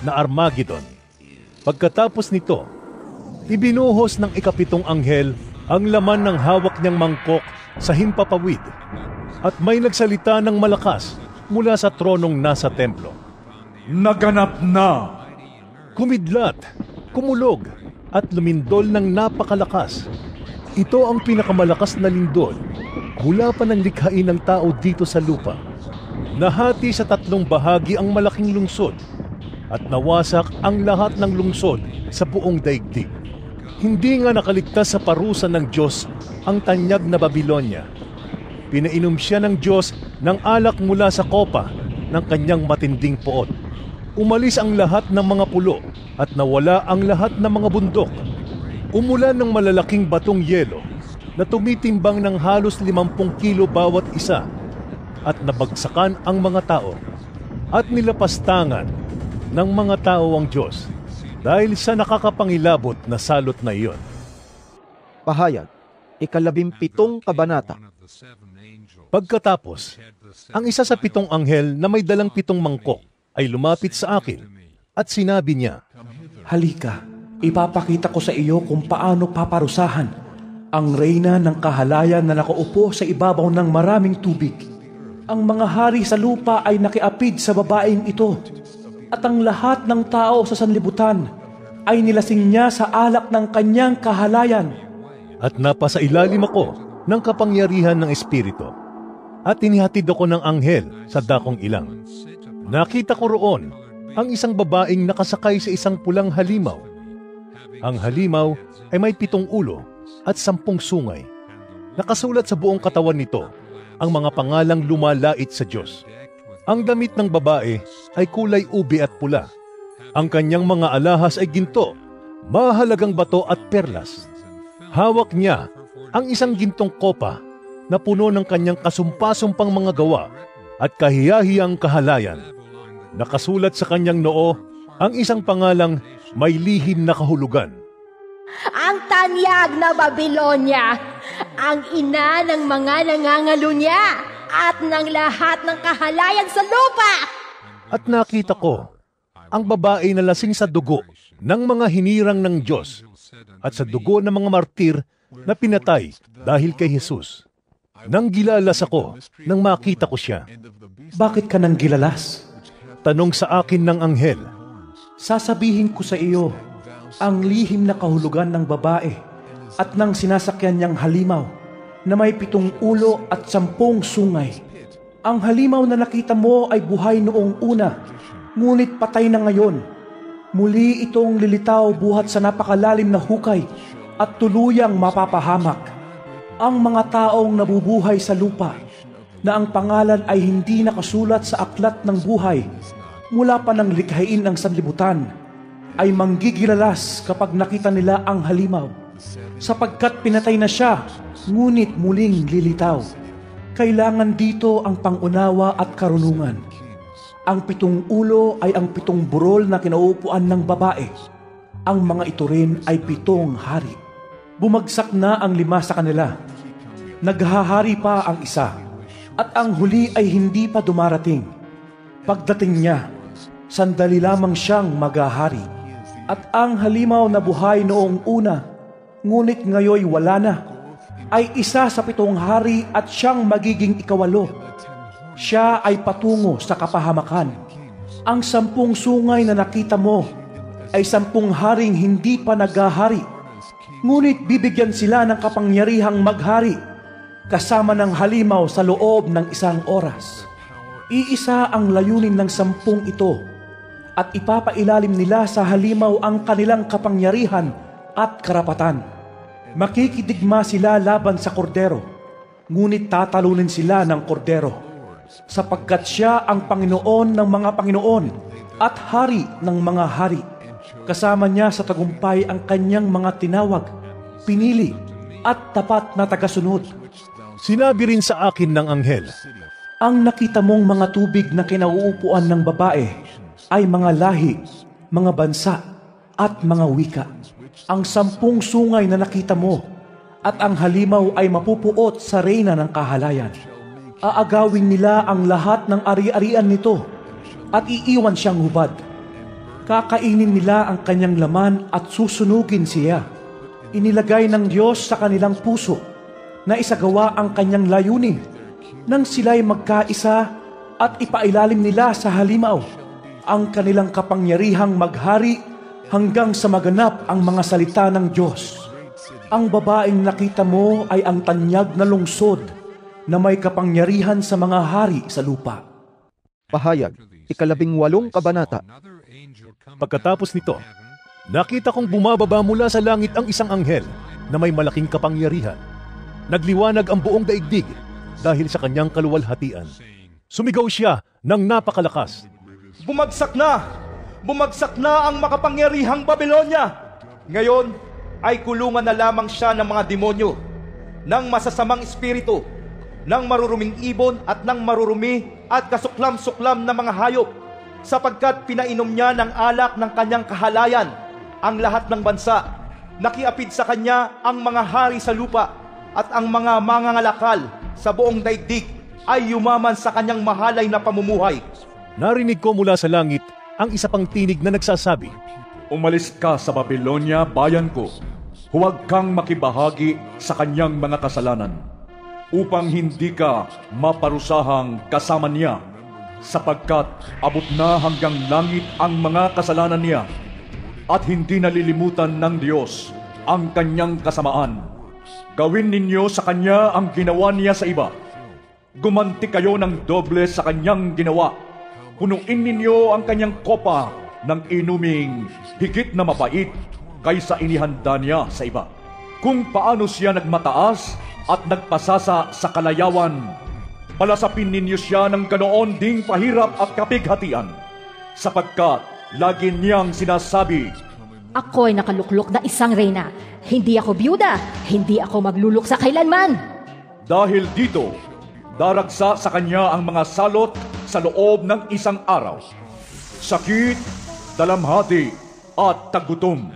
na Armageddon. Pagkatapos nito, ibinuhos ng ikapitong anghel ang laman ng hawak niyang mangkok sa himpapawid, at may nagsalita ng malakas mula sa tronong nasa templo. Naganap na! Kumidlat, kumulog, at lumindol ng napakalakas. Ito ang pinakamalakas na lindol mula pa ng likhain ng tao dito sa lupa. Nahati sa tatlong bahagi ang malaking lungsod, at nawasak ang lahat ng lungsod sa buong daigdig. Hindi nga nakaligtas sa parusa ng Diyos ang tanyag na Babilonya. Pinainom siya ng Diyos ng alak mula sa kopa ng kanyang matinding poot. Umalis ang lahat ng mga pulo at nawala ang lahat ng mga bundok. Umulan ng malalaking batong yelo na tumitimbang ng halos 50 kilo bawat isa, at nabagsakan ang mga tao at nilapastangan ng mga tao ang Diyos dahil sa nakakapangilabot na salot na iyon. Pahayag, 17 kabanata. Pagkatapos, ang isa sa 7 anghel na may dalang 7 mangkok ay lumapit sa akin at sinabi niya, Halika, ipapakita ko sa iyo kung paano paparusahan ang reyna ng kahalayan na nakaupo sa ibabaw ng maraming tubig. Ang mga hari sa lupa ay nakiapid sa babaeng ito, at ang lahat ng tao sa sanlibutan ay nilasing niya sa alak ng kanyang kahalayan. At napasa ilalim ako ng kapangyarihan ng Espiritu, at inihatid ako ng anghel sa dakong ilang. Nakita ko roon ang isang babaeng nakasakay sa isang pulang halimaw. Ang halimaw ay may 7 ulo at 10 sungay. Nakasulat sa buong katawan nito ang mga pangalang lumalait sa Diyos. Ang damit ng babae ay kulay ube at pula. Ang kanyang mga alahas ay ginto, mahalagang bato at perlas. Hawak niya ang isang gintong kopa na puno ng kanyang kasumpa-sumpang mga gawa at kahiyahiyang kahalayan. Nakasulat sa kanyang noo ang isang pangalang may lihim na kahulugan. Ang tanyag na Babilonia, ang ina ng mga nangangalo niya at ng lahat ng kahalayan sa lupa. At nakita ko ang babae na lasing sa dugo ng mga hinirang ng Diyos at sa dugo ng mga martir na pinatay dahil kay Jesus. Nang gilalas ako nang makita ko siya. Bakit ka nang gilalas? Tanong sa akin ng anghel. Sasabihin ko sa iyo ang lihim na kahulugan ng babae at ng sinasakyan niyang halimaw na may 7 ulo at 10 sungay. Ang halimaw na nakita mo ay buhay noong una, ngunit patay na ngayon. Muli itong lilitaw buhat sa napakalalim na hukay at tuluyang mapapahamak. Ang mga taong nabubuhay sa lupa na ang pangalan ay hindi nakasulat sa aklat ng buhay mula pa ng likhain ng sanlibutan ay manggigilalas kapag nakita nila ang halimaw, sapagkat pinatay na siya, ngunit muling lilitaw. Kailangan dito ang pangunawa at karunungan. Ang 7 ulo ay ang 7 burol na kinauupuan ng babae. Ang mga ito rin ay 7 hari. Bumagsak na ang 5 sa kanila. Naghahari pa ang isa, at ang huli ay hindi pa dumarating. Pagdating niya, sandali lamang siyang maghahari. At ang halimaw na buhay noong una, ngunit ngayoy wala na, ay isa sa 7 hari at siyang magiging ikawalo. Siya ay patungo sa kapahamakan. Ang 10 sungay na nakita mo ay 10 haring hindi pa naghahari, ngunit bibigyan sila ng kapangyarihang maghari kasama ng halimaw sa loob ng 1 oras. Iisa ang layunin ng 10 ito, at ipapailalim nila sa halimaw ang kanilang kapangyarihan at karapatan. Makikidigma sila laban sa kordero, ngunit tatalunin sila ng kordero, sapagkat siya ang Panginoon ng mga Panginoon at Hari ng mga hari. Kasama niya sa tagumpay ang kanyang mga tinawag, pinili at tapat na tagasunod. Sinabi rin sa akin ng anghel, ang nakita mong mga tubig na kinauupuan ng babae ay mga lahi, mga bansa, at mga wika. Ang 10 sungay na nakita mo at ang halimaw ay mapupuot sa reyna ng kahalayan. Aagawin nila ang lahat ng ari-arian nito at iiwan siyang hubad. Kakainin nila ang kanyang laman at susunugin siya. Inilagay ng Diyos sa kanilang puso na isagawa ang kanyang layunin nang sila'y magkaisa at ipailalim nila sa halimaw ang kanilang kapangyarihang maghari hanggang sa maganap ang mga salita ng Diyos. Ang babaeng nakita mo ay ang tanyag na lungsod na may kapangyarihan sa mga hari sa lupa. Pahayag, 18 kabanata. Pagkatapos nito, nakita kong bumababa mula sa langit ang isang anghel na may malaking kapangyarihan. Nagliwanag ang buong daigdig dahil sa kanyang kaluwalhatian. Sumigaw siya ng napakalakas. Bumagsak na! Bumagsak na ang makapangyarihang Babilonia! Ngayon ay kulungan na lamang siya ng mga demonyo, ng masasamang espiritu, ng maruruming ibon at ng marurumi at kasuklam-suklam na mga hayop, sapagkat pinainom niya ng alak ng kanyang kahalayan ang lahat ng bansa. Nakiapid sa kanya ang mga hari sa lupa, at ang mga mangangalakal sa buong daigdig ay yumaman sa kanyang mahalay na pamumuhay. Narinig ko mula sa langit ang isa pang tinig na nagsasabi, umalis ka sa Babilonia, bayan ko. Huwag kang makibahagi sa kanyang mga kasalanan, upang hindi ka maparusahang kasama niya, sapagkat abot na hanggang langit ang mga kasalanan niya, at hindi nalilimutan ng Diyos ang kanyang kasamaan. Gawin ninyo sa kanya ang ginawa niya sa iba. Gumanti kayo ng doble sa kanyang ginawa. Punuin ninyo ang kanyang kopa ng inuming higit na mapait kaysa inihanda niya sa iba. Kung paano siya nagmataas at nagpasasa sa kalayawan, palasapin ninyo siya ng ganoon ding pahirap at kapighatian, sapagkat lagi niyang sinasabi, ako'y nakaluklok na isang reyna. Hindi ako byuda, hindi ako magluluksa kailanman. Dahil dito, daragsa sa kanya ang mga salot sa loob ng 1 araw. sakit, dalamhati, at tagutom.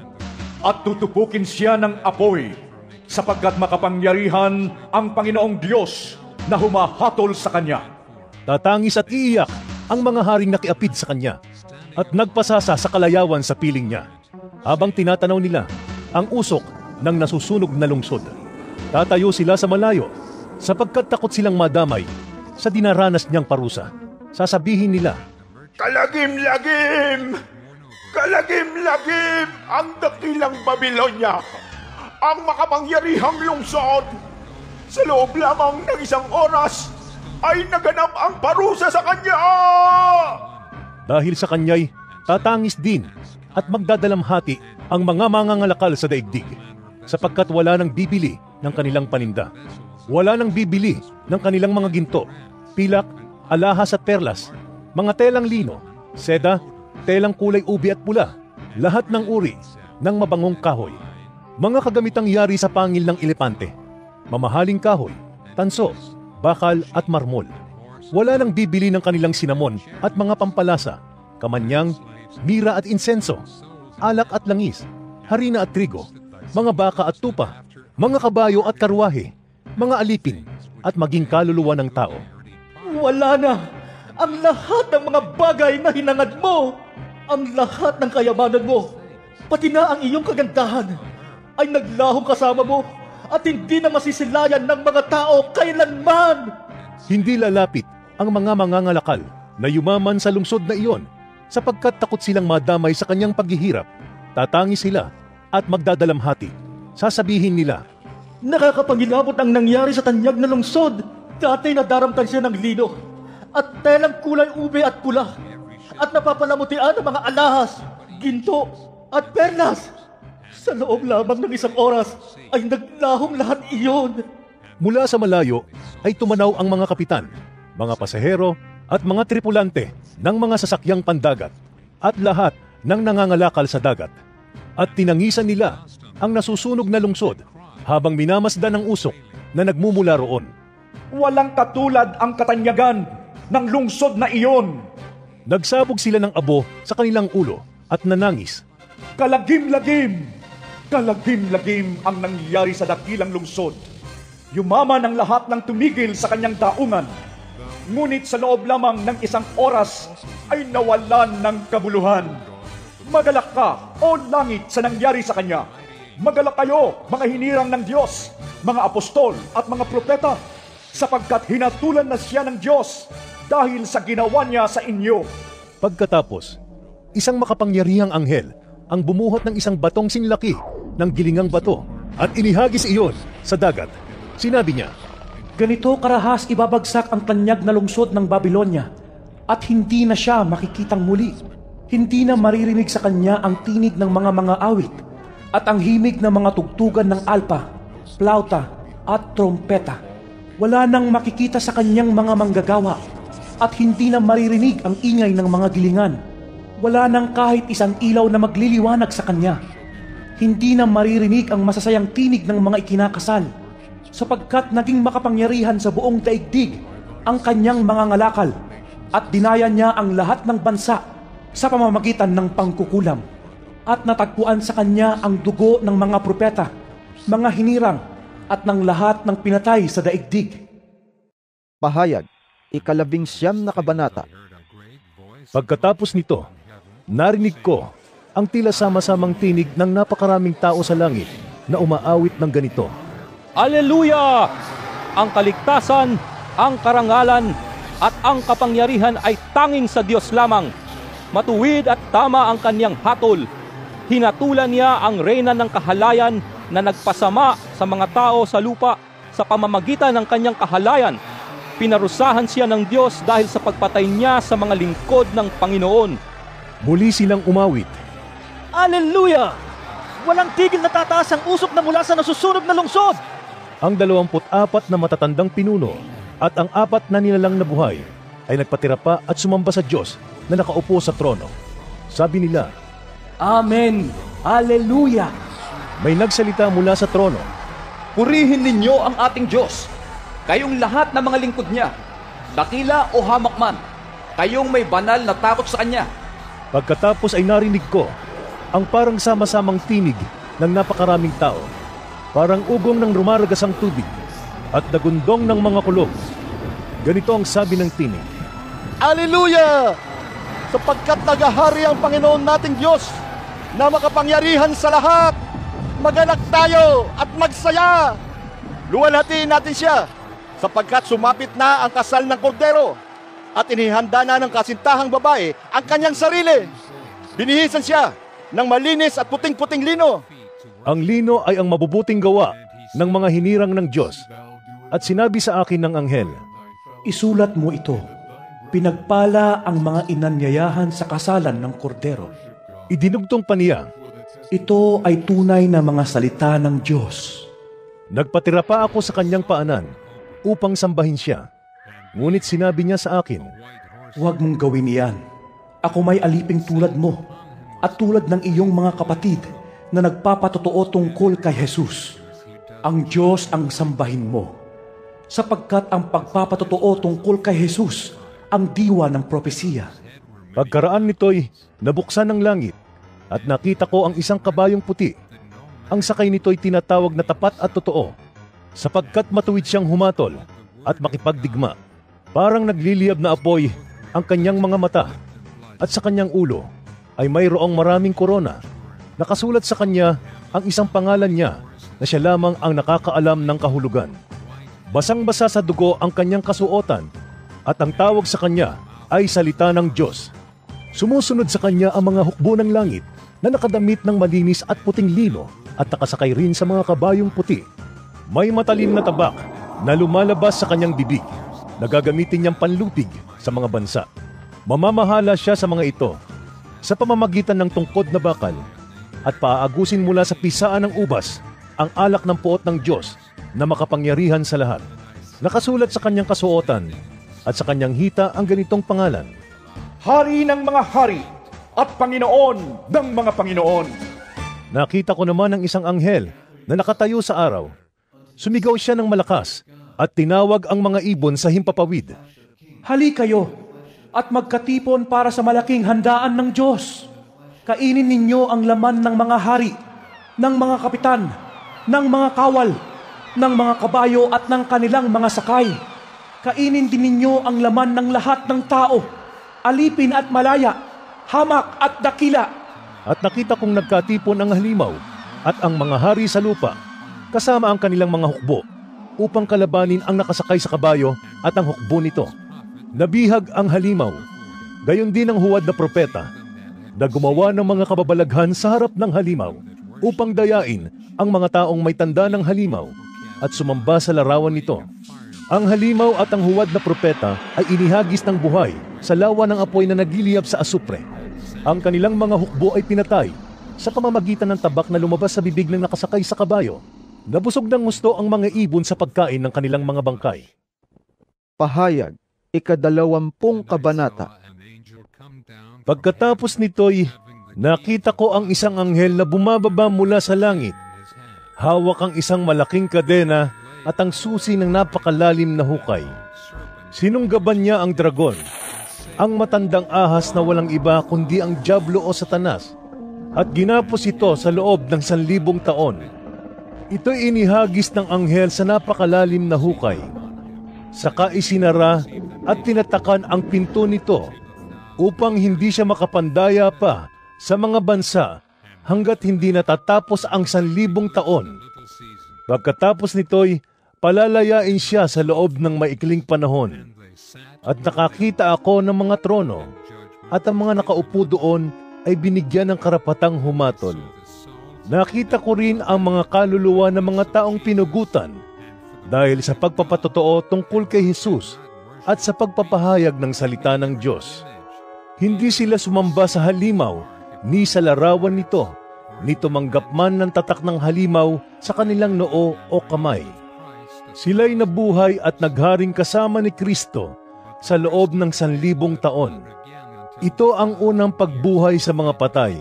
At tutupukin siya ng apoy, sapagkat makapangyarihan ang Panginoong Diyos na humahatol sa kanya. Tatangis at iiyak ang mga haring nakiapid sa kanya at nagpasasa sa kalayawan sa piling niya, habang tinatanaw nila ang usok ng nasusunog na lungsod. Tatayo sila sa malayo, sapagkat takot silang madamay sa dinaranas niyang parusa. Sasabihin nila, Kalagim-lagim! Kalagim-lagim ang dakilang Babilonya, ang makapangyarihang lungsod. Sa loob lamang ng isang oras ay naganap ang parusa sa kanya! Dahil sa kanya'y tatangis din at magdadalamhati ang mga mangangalakal sa daigdig, sapagkat wala nang bibili ng kanilang paninda. Wala nang bibili ng kanilang mga ginto, pilak, alahas at perlas, mga telang lino, seda, telang kulay ubi at pula, lahat ng uri ng mabangong kahoy, mga kagamitang yari sa pangil ng elepante, mamahaling kahoy, tanso, bakal at marmol. Wala nang bibili ng kanilang sinamon at mga pampalasa, kamanyang, mira at insenso, alak at langis, harina at trigo, mga baka at tupa, mga kabayo at karwahe, mga alipin at maging kaluluwa ng tao. Wala na ang lahat ng mga bagay na hinangad mo. Ang lahat ng kayamanan mo, pati na ang iyong kagandahan, ay naglahong kasama mo at hindi na masisilayan ng mga tao kailanman. Hindi lalapit ang mga mangangalakal na yumaman sa lungsod na iyon, sapagkat takot silang madamay sa kanyang paghihirap. Tatangis sila at magdadalamhati. Sasabihin nila, nakakapangilabot ang nangyari sa tanyag na lungsod. Dati nadaramtan siya ng lino at telang kulay ube at pula, at napapalamutian ng mga alahas, ginto at perlas. Sa loob lamang ng isang oras ay naglahong lahat iyon. Mula sa malayo ay tumanaw ang mga kapitan, mga pasahero at mga tripulante ng mga sasakyang pandagat at lahat ng nangangalakal sa dagat. At tinangisan nila ang nasusunog na lungsod habang minamasdan ng usok na nagmumula roon. Walang katulad ang katanyagan ng lungsod na iyon. Nagsabog sila ng abo sa kanilang ulo at nanangis. Kalagim-lagim! Kalagim-lagim ang nangyari sa dakilang lungsod. Yumaman ang lahat ng tumigil sa kanyang daungan. Ngunit sa loob lamang ng isang oras ay nawalan ng kabuluhan. Magalak ka, o langit, sa nangyari sa kanya. Magalak kayo, mga hinirang ng Diyos, mga apostol at mga propeta, sapagkat hinatulan na siya ng Diyos dahil sa ginawa niya sa inyo. Pagkatapos, isang makapangyarihang anghel ang bumuhat ng isang batong sinlaki ng gilingang bato at inihagis iyon sa dagat. Sinabi niya, ganito karahas ibabagsak ang tanyag na lungsod ng Babilonya at hindi na siya makikitang muli. Hindi na maririnig sa kanya ang tinig ng mga awit at ang himig ng mga tugtugan ng alpa, plauta at trompeta. Wala nang makikita sa kanyang mga manggagawa at hindi na maririnig ang ingay ng mga gilingan. Wala nang kahit isang ilaw na magliliwanag sa kanya. Hindi na maririnig ang masasayang tinig ng mga ikinakasal, sapagkat naging makapangyarihan sa buong daigdig ang kanyang mga ngalakal at dinaya niya ang lahat ng bansa sa pamamagitan ng pangkukulam. At natagpuan sa kanya ang dugo ng mga propeta, mga hinirang at ng lahat ng pinatay sa daigdig. Pahayag, 19 na kabanata. Pagkatapos nito, narinig ko ang tila sama-samang tinig ng napakaraming tao sa langit na umaawit ng ganito. Aleluya! Ang kaligtasan, ang karangalan, at ang kapangyarihan ay tanging sa Diyos lamang. Matuwid at tama ang kanyang hatol. Hinatulan niya ang reyna ng kahalayan na nagpasama sa mga tao sa lupa sa pamamagitan ng kanyang kahalayan. Pinarusahan siya ng Diyos dahil sa pagpatay niya sa mga lingkod ng Panginoon. Muli silang umawit. Aleluya! Walang tigil na tataas ang usok na mula sa nasusunog na lungsod. Ang 24 na matatandang pinuno at ang 4 na nilalang na buhay ay nagpatira pa at sumamba sa Diyos na nakaupo sa trono. Sabi nila, Amen! Aleluya! May nagsalita mula sa trono. Purihin ninyo ang ating Diyos, kayong lahat na mga lingkod niya, dakila o hamak man, kayong may banal na takot sa Kanya. Pagkatapos ay narinig ko ang parang sama-samang tinig ng napakaraming tao, parang ugong ng rumaragasang tubig at dagundong ng mga kulog. Ganito ang sabi ng tinig, Hallelujah! Sapagkat nagahari ang Panginoon nating Diyos na makapangyarihan sa lahat. Maganak tayo at magsaya. Luwalhatiin natin siya sapagkat sumapit na ang kasal ng kordero at inihanda na ng kasintahang babae ang kanyang sarili. Binihisan siya ng malinis at puting-puting lino. Ang lino ay ang mabubuting gawa ng mga hinirang ng Diyos. At sinabi sa akin ng anghel, isulat mo ito. Pinagpala ang mga inanyayahan sa kasalan ng kordero. Idinugtong pa niya, ito ay tunay na mga salita ng Diyos. Nagpatira pa ako sa kanyang paanan upang sambahin siya. Ngunit sinabi niya sa akin, huwag mong gawin iyan. Ako may aliping tulad mo at tulad ng iyong mga kapatid na nagpapatotoo tungkol kay Jesus. Ang Diyos ang sambahin mo, sapagkat ang pagpapatotoo tungkol kay Jesus ang diwa ng propesiya. Pagkaraan nito'y nabuksan ng langit at nakita ko ang isang kabayong puti. Ang sakay nito'y tinatawag na tapat at totoo, sapagkat matuwid siyang humatol at makipagdigma. Parang nagliliyab na apoy ang kanyang mga mata at sa kanyang ulo ay mayroong maraming korona. Nakasulat sa kanya ang isang pangalan niya na siya lamang ang nakakaalam ng kahulugan. Basang-basa sa dugo ang kanyang kasuotan at ang tawag sa kanya ay salita ng Diyos. Sumusunod sa kanya ang mga hukbo ng langit na nakadamit ng malinis at puting lino at nakasakay rin sa mga kabayong puti. May matalim na tabak na lumalabas sa kanyang bibig. Nagagamitin niyang panlupig sa mga bansa. Mamamahala siya sa mga ito sa pamamagitan ng tungkod na bakal at paaagusin mula sa pisaan ng ubas ang alak ng puot ng Diyos na makapangyarihan sa lahat. Nakasulat sa kanyang kasuotan at sa kanyang hita ang ganitong pangalan, Hari ng mga hari at Panginoon ng mga Panginoon. Nakita ko naman ang isang anghel na nakatayo sa araw. Sumigaw siya ng malakas at tinawag ang mga ibon sa himpapawid. Hali kayo at magkatipon para sa malaking handaan ng Diyos. Kainin ninyo ang laman ng mga hari, ng mga kapitan, ng mga kawal, ng mga kabayo at ng kanilang mga sakay. Kainin din ninyo ang laman ng lahat ng tao, alipin at malaya, hamak at dakila. At nakita kong nagkatipon ang halimaw at ang mga hari sa lupa, kasama ang kanilang mga hukbo, upang kalabanin ang nakasakay sa kabayo at ang hukbo nito. Nabihag ang halimaw, gayon din ang huwad na propeta, na gumawa ng mga kababalaghan sa harap ng halimaw, upang dayain ang mga taong may tanda ng halimaw at sumamba sa larawan nito. Ang halimaw at ang huwad na propeta ay inihagis ng buhay sa lawa ng apoy na nagliliyab sa asupre. Ang kanilang mga hukbo ay pinatay sa pamamagitan ng tabak na lumabas sa bibig ng nakasakay sa kabayo. Nabusog ng gusto ang mga ibon sa pagkain ng kanilang mga bangkay. Pahayag, 22 kabanata. Pagkatapos nito'y nakita ko ang isang anghel na bumababa mula sa langit. Hawak ang isang malaking kadena at ang susi ng napakalalim na hukay. Sinunggaban niya ang dragon, ang matandang ahas na walang iba kundi ang Diablo o Satanas, at ginapos ito sa loob ng 1,000 taon. Ito'y inihagis ng anghel sa napakalalim na hukay. Saka isinara at tinatakan ang pinto nito upang hindi siya makapandaya pa sa mga bansa hanggat hindi natatapos ang 1,000 taon. Pagkatapos nito'y palalayain siya sa loob ng maikling panahon. At nakakita ako ng mga trono at ang mga nakaupo doon ay binigyan ng karapatang humatol. Nakita ko rin ang mga kaluluwa ng mga taong pinugutan dahil sa pagpapatotoo tungkol kay Jesus at sa pagpapahayag ng salita ng Diyos. Hindi sila sumamba sa halimaw ni sa larawan nito, ni tumanggap man ng tatak ng halimaw sa kanilang noo o kamay. Sila'y nabuhay at nagharing kasama ni Kristo sa loob ng 1,000 taon. Ito ang unang pagbuhay sa mga patay.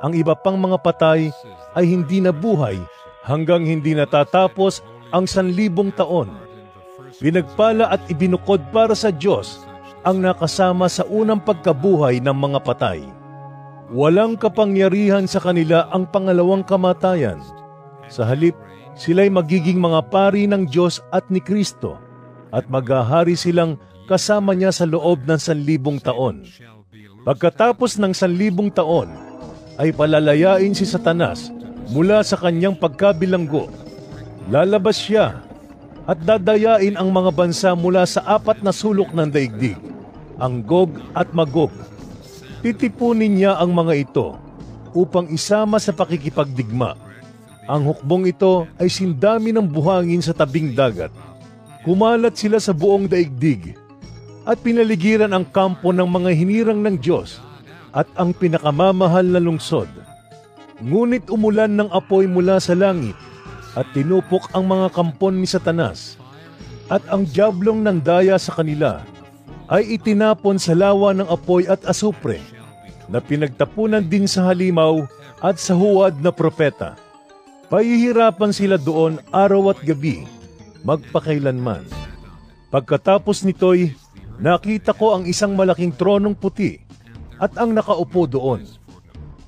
Ang iba pang mga patay ay hindi nabuhay hanggang hindi natatapos ang 1,000 taon. Pinagpala at ibinukod para sa Diyos ang nakasama sa unang pagkabuhay ng mga patay. Walang kapangyarihan sa kanila ang pangalawang kamatayan. Sa halip, sila'y magiging mga pari ng Diyos at ni Kristo, at maghahari silang kasama niya sa loob ng 1,000 taon. Pagkatapos ng 1,000 taon, ay palalayain si Satanas mula sa kanyang pagkabilanggo. Lalabas siya at dadayain ang mga bansa mula sa 4 na sulok ng daigdig, ang Gog at Magog. Titipunin niya ang mga ito upang isama sa pakikipagdigma. Ang hukbong ito ay sindami ng buhangin sa tabing dagat. Kumalat sila sa buong daigdig at pinaligiran ang kampo ng mga hinirang ng Diyos at ang pinakamamahal na lungsod. Ngunit umulan ng apoy mula sa langit at tinupok ang mga kampon ni Satanas, at ang diablong ng daya sa kanila ay itinapon sa lawa ng apoy at asupre na pinagtapunan din sa halimaw at sa huwad na propeta. Pahihirapan sila doon araw at gabi, magpakailanman. Pagkatapos nito'y nakita ko ang isang malaking tronong puti at ang nakaupo doon.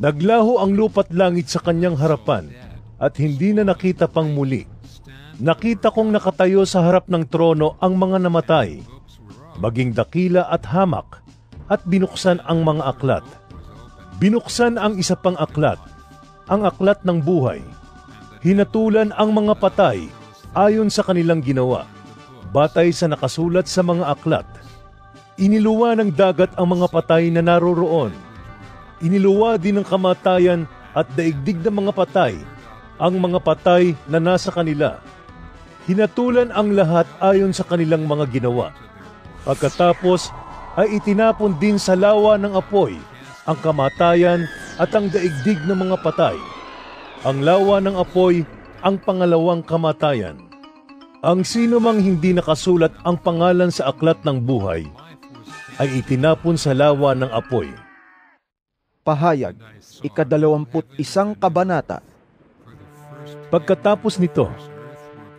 Naglaho ang lupa't langit sa kanyang harapan at hindi na nakita pang muli. Nakita kong nakatayo sa harap ng trono ang mga namatay, maging dakila at hamak, at binuksan ang mga aklat. Binuksan ang isa pang aklat, ang aklat ng buhay. Hinatulan ang mga patay ayon sa kanilang ginawa, batay sa nakasulat sa mga aklat. Iniluwa ng dagat ang mga patay na naroroon. Iniluwa din ng kamatayan at daigdig ng mga patay ang mga patay na nasa kanila. Hinatulan ang lahat ayon sa kanilang mga ginawa. Pagkatapos ay itinapon din sa lawa ng apoy ang kamatayan at ang daigdig ng mga patay. Ang lawa ng apoy ang pangalawang kamatayan. Ang sino mang hindi nakasulat ang pangalan sa aklat ng buhay ay itinapon sa lawa ng apoy. Pahayag, 21 kabanata. Pagkatapos nito,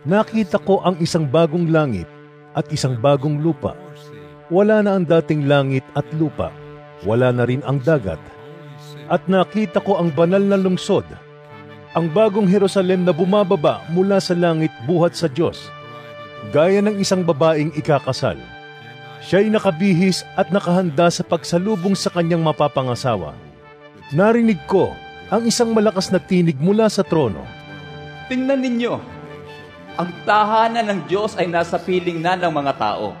nakita ko ang isang bagong langit at isang bagong lupa. Wala na ang dating langit at lupa, wala na rin ang dagat. At nakita ko ang banal na lungsod, ang bagong Jerusalem na bumababa mula sa langit buhat sa Diyos, gaya ng isang babaeng ikakasal. Siya'y nakabihis at nakahanda sa pagsalubong sa kanyang mapapangasawa. Narinig ko ang isang malakas na tinig mula sa trono. Tingnan ninyo, ang tahanan ng Diyos ay nasa piling na ng mga tao.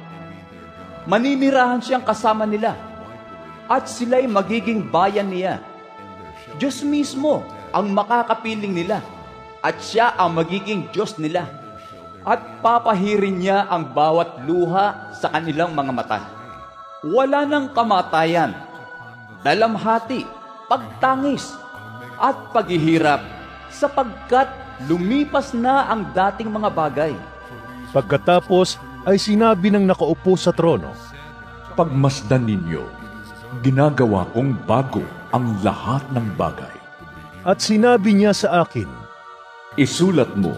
Maninirahan siyang kasama nila, at sila'y magiging bayan niya. Diyos mismo ang makakapiling nila, at siya ang magiging Diyos nila. At papahirin niya ang bawat luha sa kanilang mga mata. Wala nang kamatayan, dalamhati, pagtangis, at paghihirap, sapagkat lumipas na ang dating mga bagay. Pagkatapos ay sinabi ng nakaupo sa trono, Pagmasdan ninyo, ginagawa kong bago ang lahat ng bagay. At sinabi niya sa akin, Isulat mo,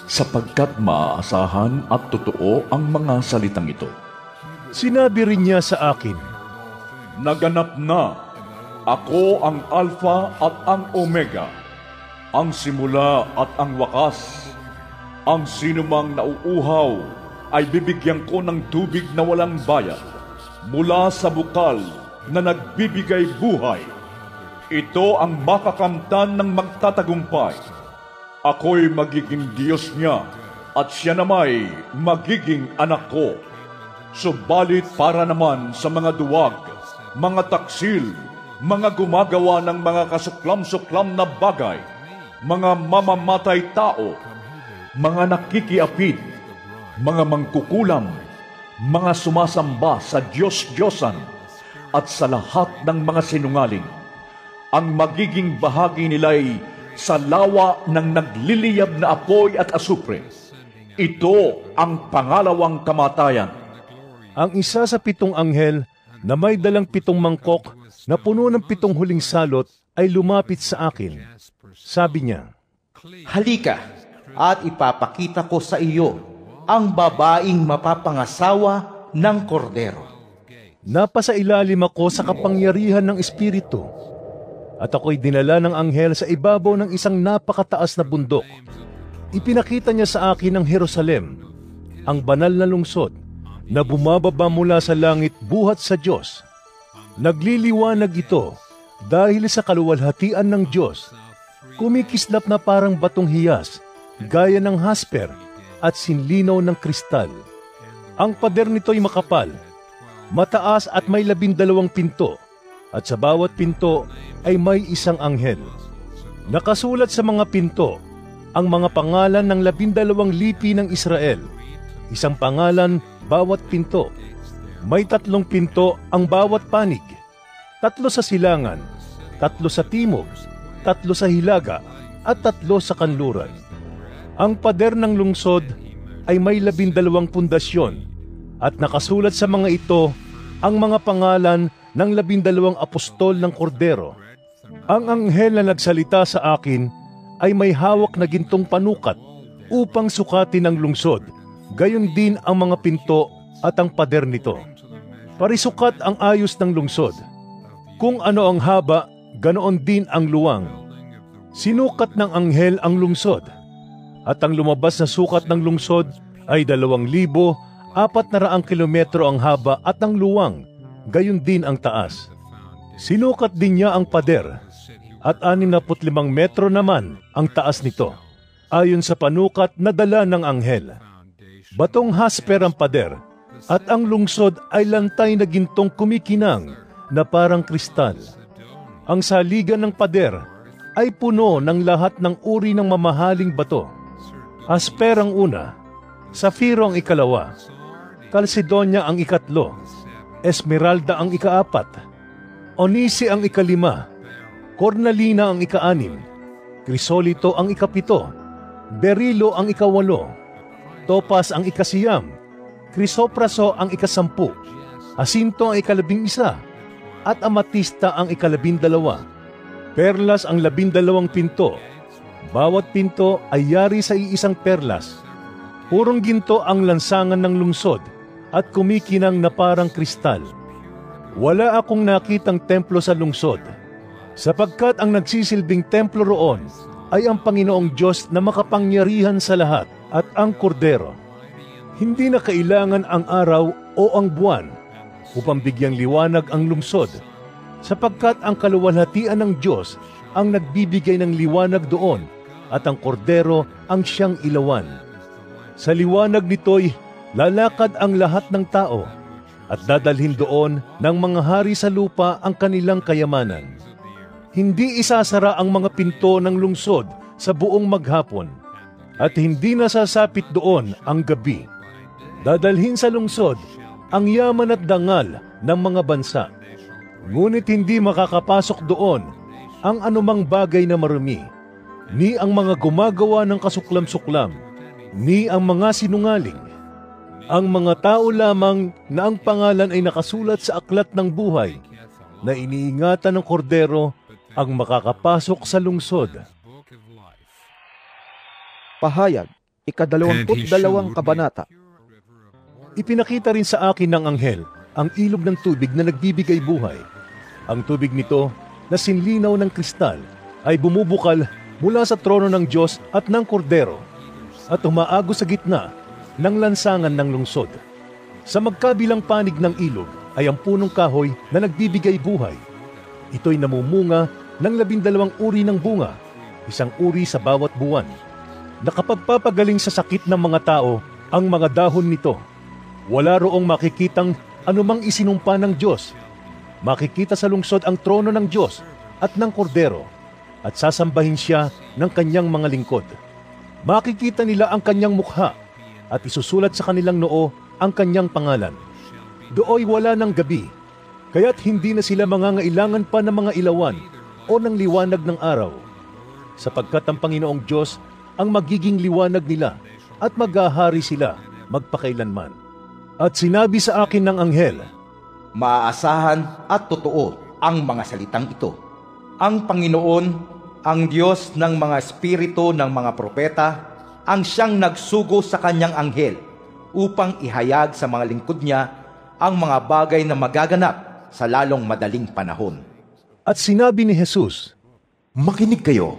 sapagkat maaasahan at totoo ang mga salitang ito. Sinabi rin niya sa akin, Naganap na, ako ang Alpha at ang Omega, ang simula at ang wakas. Ang sinumang nauuhaw ay bibigyan ko ng tubig na walang bayad mula sa bukal na nagbibigay buhay. Ito ang makakamtan ng magtatagumpay. Ako'y magiging Diyos niya at siya namay magiging anak ko. Subalit para naman sa mga duwag, mga taksil, mga gumagawa ng mga kasuklam-suklam na bagay, mga mamamatay tao, mga nakikiapid, mga mangkukulam, mga sumasamba sa Diyos-Diyosan, at sa lahat ng mga sinungaling. Ang magiging bahagi nila'y sa lawa ng nagliliyab na apoy at asupre. Ito ang pangalawang kamatayan. Ang isa sa 7 anghel na may dalang 7 mangkok na puno ng 7 huling salot ay lumapit sa akin. Sabi niya, Halika at ipapakita ko sa iyo ang babaeng mapapangasawa ng kordero. Napasailalim ako sa kapangyarihan ng Espiritu. At ako'y dinala ng anghel sa ibabaw ng isang napakataas na bundok. Ipinakita niya sa akin ang Jerusalem, ang banal na lungsod, na bumababa mula sa langit buhat sa Diyos. Nagliliwanag ito dahil sa kaluwalhatian ng Diyos. Kumikislap na parang batong hiyas, gaya ng hasper at sinlinaw ng kristal. Ang pader nito'y makapal, mataas at may 12 pinto, at sa bawat pinto ay may isang anghel. Nakasulat sa mga pinto ang mga pangalan ng 12 lipi ng Israel, isang pangalan bawat pinto. May 3 pinto ang bawat panig, 3 sa silangan, 3 sa timog, 3 sa hilaga, at 3 sa kanluran. Ang pader ng lungsod ay may 12 pundasyon, at nakasulat sa mga ito ang mga pangalan ng 12 apostol ng Kordero. Ang anghel na nagsalita sa akin ay may hawak na gintong panukat upang sukatin ang lungsod, gayon din ang mga pinto at ang pader nito. Parisukat ang ayos ng lungsod. Kung ano ang haba, ganoon din ang luwang. Sinukat ng anghel ang lungsod, at ang lumabas na sukat ng lungsod ay 2,400 kilometro ang haba at ang luwang, gayon din ang taas. Sinukat din niya ang pader, at 65 metro naman ang taas nito, ayon sa panukat na dala ng anghel. Batong hasper ang pader, at ang lungsod ay lantay na gintong kumikinang na parang kristal. Ang saligan ng pader ay puno ng lahat ng uri ng mamahaling bato. Asper ang una, safiro ang ikalawa, kalsedonya ang ikatlo, esmeralda ang ikaapat, onisi ang ikalima, cornalina ang ikaanim, krisolito ang ikapito, berilo ang ikawalo, topas ang ikasiyam, krisopraso ang ikasampu, asinto ang 11, at amatista ang 12. Perlas ang 12 pinto. Bawat pinto ay yari sa iisang perlas. Purong ginto ang lansangan ng lungsod at kumikinang na parang kristal. Wala akong nakitang templo sa lungsod, sapagkat ang nagsisilbing templo roon ay ang Panginoong Diyos na makapangyarihan sa lahat at ang Kordero. Hindi na kailangan ang araw o ang buwan upang bigyang liwanag ang lungsod, sapagkat ang kaluwalhatian ng Diyos ang nagbibigay ng liwanag doon at ang Kordero ang siyang ilawan. Sa liwanag nito'y lalakad ang lahat ng tao at dadalhin doon ng mga hari sa lupa ang kanilang kayamanan. Hindi isasara ang mga pinto ng lungsod sa buong maghapon at hindi nasasapit doon ang gabi. Dadalhin sa lungsod ang yaman at dangal ng mga bansa. Ngunit hindi makakapasok doon ang anumang bagay na marumi, ni ang mga gumagawa ng kasuklam-suklam, ni ang mga sinungaling. Ang mga tao lamang na ang pangalan ay nakasulat sa aklat ng buhay, na iniingatan ng Kordero, ang makakapasok sa lungsod. Pahayag, 22 kabanata. Ipinakita rin sa akin ng anghel ang ilog ng tubig na nagbibigay buhay. Ang tubig nito na sinlinaw ng kristal ay bumubukal mula sa trono ng Diyos at ng Kordero at umaagos sa gitna ng lansangan ng lungsod. Sa magkabilang panig ng ilog ay ang punong kahoy na nagbibigay buhay. Ito'y namumunga ng 12 uri ng bunga, isang uri sa bawat buwan. Nakapagpapagaling sa sakit ng mga tao ang mga dahon nito. Wala roong makikitang anumang isinumpa ng Diyos. Makikita sa lungsod ang trono ng Diyos at ng Kordero, at sasambahin siya ng kanyang mga lingkod. Makikita nila ang kanyang mukha, at isusulat sa kanilang noo ang kanyang pangalan. Dooy wala ng gabi, kaya't hindi na sila mangangailangan pa ng mga ilawan o ng liwanag ng araw, sapagkat ang Panginoong Diyos ang magiging liwanag nila at maghahari sila magpakailanman. At sinabi sa akin ng anghel, maaasahan at totoo ang mga salitang ito. Ang Panginoon, ang Diyos ng mga espiritu ng mga propeta, ang siyang nagsugo sa kanyang anghel upang ihayag sa mga lingkod niya ang mga bagay na magaganap sa lalong madaling panahon. At sinabi ni Jesus, Makinig kayo,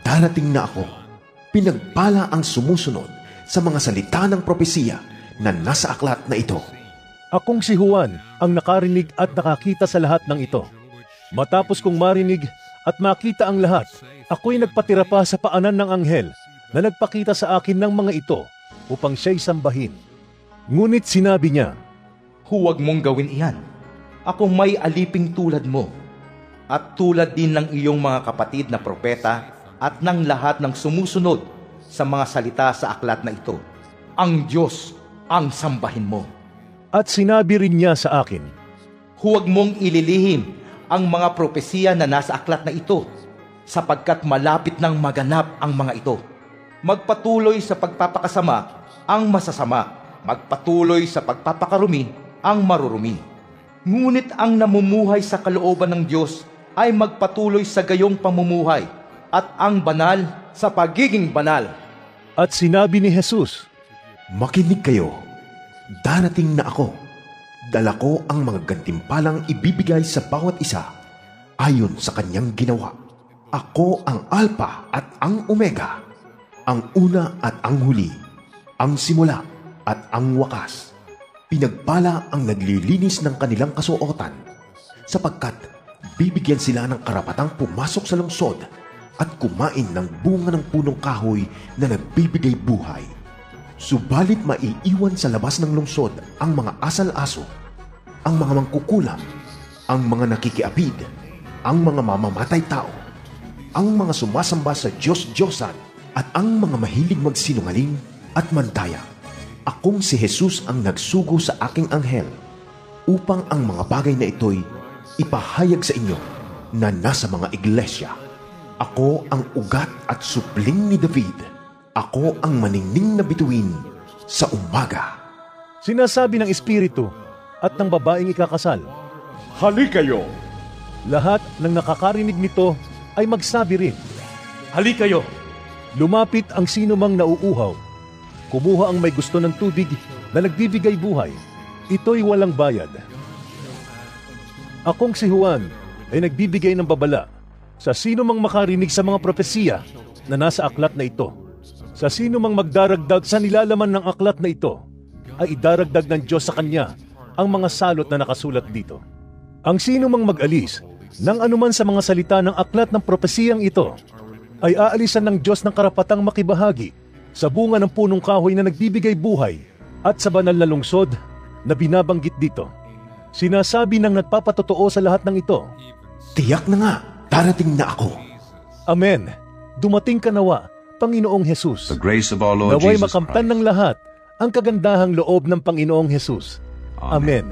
darating na ako. Pinagpala ang sumusunod sa mga salita ng propesiya na nasa aklat na ito. Akong si Juan ang nakarinig at nakakita sa lahat ng ito. Matapos kong marinig at makita ang lahat, ako'y nagpatira pa sa paanan ng anghel na nagpakita sa akin ng mga ito upang siya'y sambahin. Ngunit sinabi niya, Huwag mong gawin iyan. Ako may aliping tulad mo, at tulad din ng iyong mga kapatid na propeta at ng lahat ng sumusunod sa mga salita sa aklat na ito. Ang Diyos ang sambahin mo. At sinabi rin niya sa akin, Huwag mong ililihim ang mga propesiya na nasa aklat na ito, sapagkat malapit nang maganap ang mga ito. Magpatuloy sa pagpapakasama ang masasama, magpatuloy sa pagpapakarumi ang marurumi. Ngunit ang namumuhay sa kalooban ng Diyos ay magpatuloy sa gayong pamumuhay, at ang banal sa pagiging banal. At sinabi ni Jesus, Makinig kayo, darating na ako. Dala ko ang mga gantimpalang ibibigay sa bawat isa ayon sa kanyang ginawa. Ako ang Alpha at ang Omega, ang una at ang huli, ang simula at ang wakas. Pinagpala ang naglilinis ng kanilang kasuotan, sapagkat bibigyan sila ng karapatang pumasok sa lungsod at kumain ng bunga ng punong kahoy na nagbibigay buhay. Subalit maiiwan sa labas ng lungsod ang mga asal-aso, ang mga mangkukulam, ang mga nakikiapid, ang mga mamamatay tao, ang mga sumasamba sa Diyos-Diyosan, at ang mga mahilig magsinungaling at mandaya. Akong si Jesus ang nagsugo sa aking anghel upang ang mga bagay na ito'y ipahayag sa inyo na nasa mga iglesia. Ako ang ugat at supling ni David. Ako ang maningning na bituin sa umaga. Sinasabi ng Espiritu at ng babaeng ikakasal, Halika kayo! Lahat ng nakakarinig nito ay magsabi rin, Halika kayo! Lumapit ang sino mang nauuhaw. Kumuha ang may gusto ng tubig na nagbibigay buhay. Ito'y walang bayad. Akong si Juan ay nagbibigay ng babala sa sino mang makarinig sa mga propesiya na nasa aklat na ito. Sa sino mang magdaragdag sa nilalaman ng aklat na ito, ay idaragdag ng Diyos sa kanya ang mga salot na nakasulat dito. Ang sino mang mag-alis ng anuman sa mga salita ng aklat ng propesiyang ito, ay aalisan ng Diyos ng karapatang makibahagi sa bunga ng punong kahoy na nagbibigay buhay at sa banal na lungsod na binabanggit dito. Sinasabi ng nagpapatotoo sa lahat ng ito, Tiyak na nga, darating na ako. Amen. Dumating ka nawa, Panginoong Jesus. The grace of our Lord Naway Jesus makamtan Christ. ng lahat ang kagandahang loob ng Panginoong Jesus. Amen.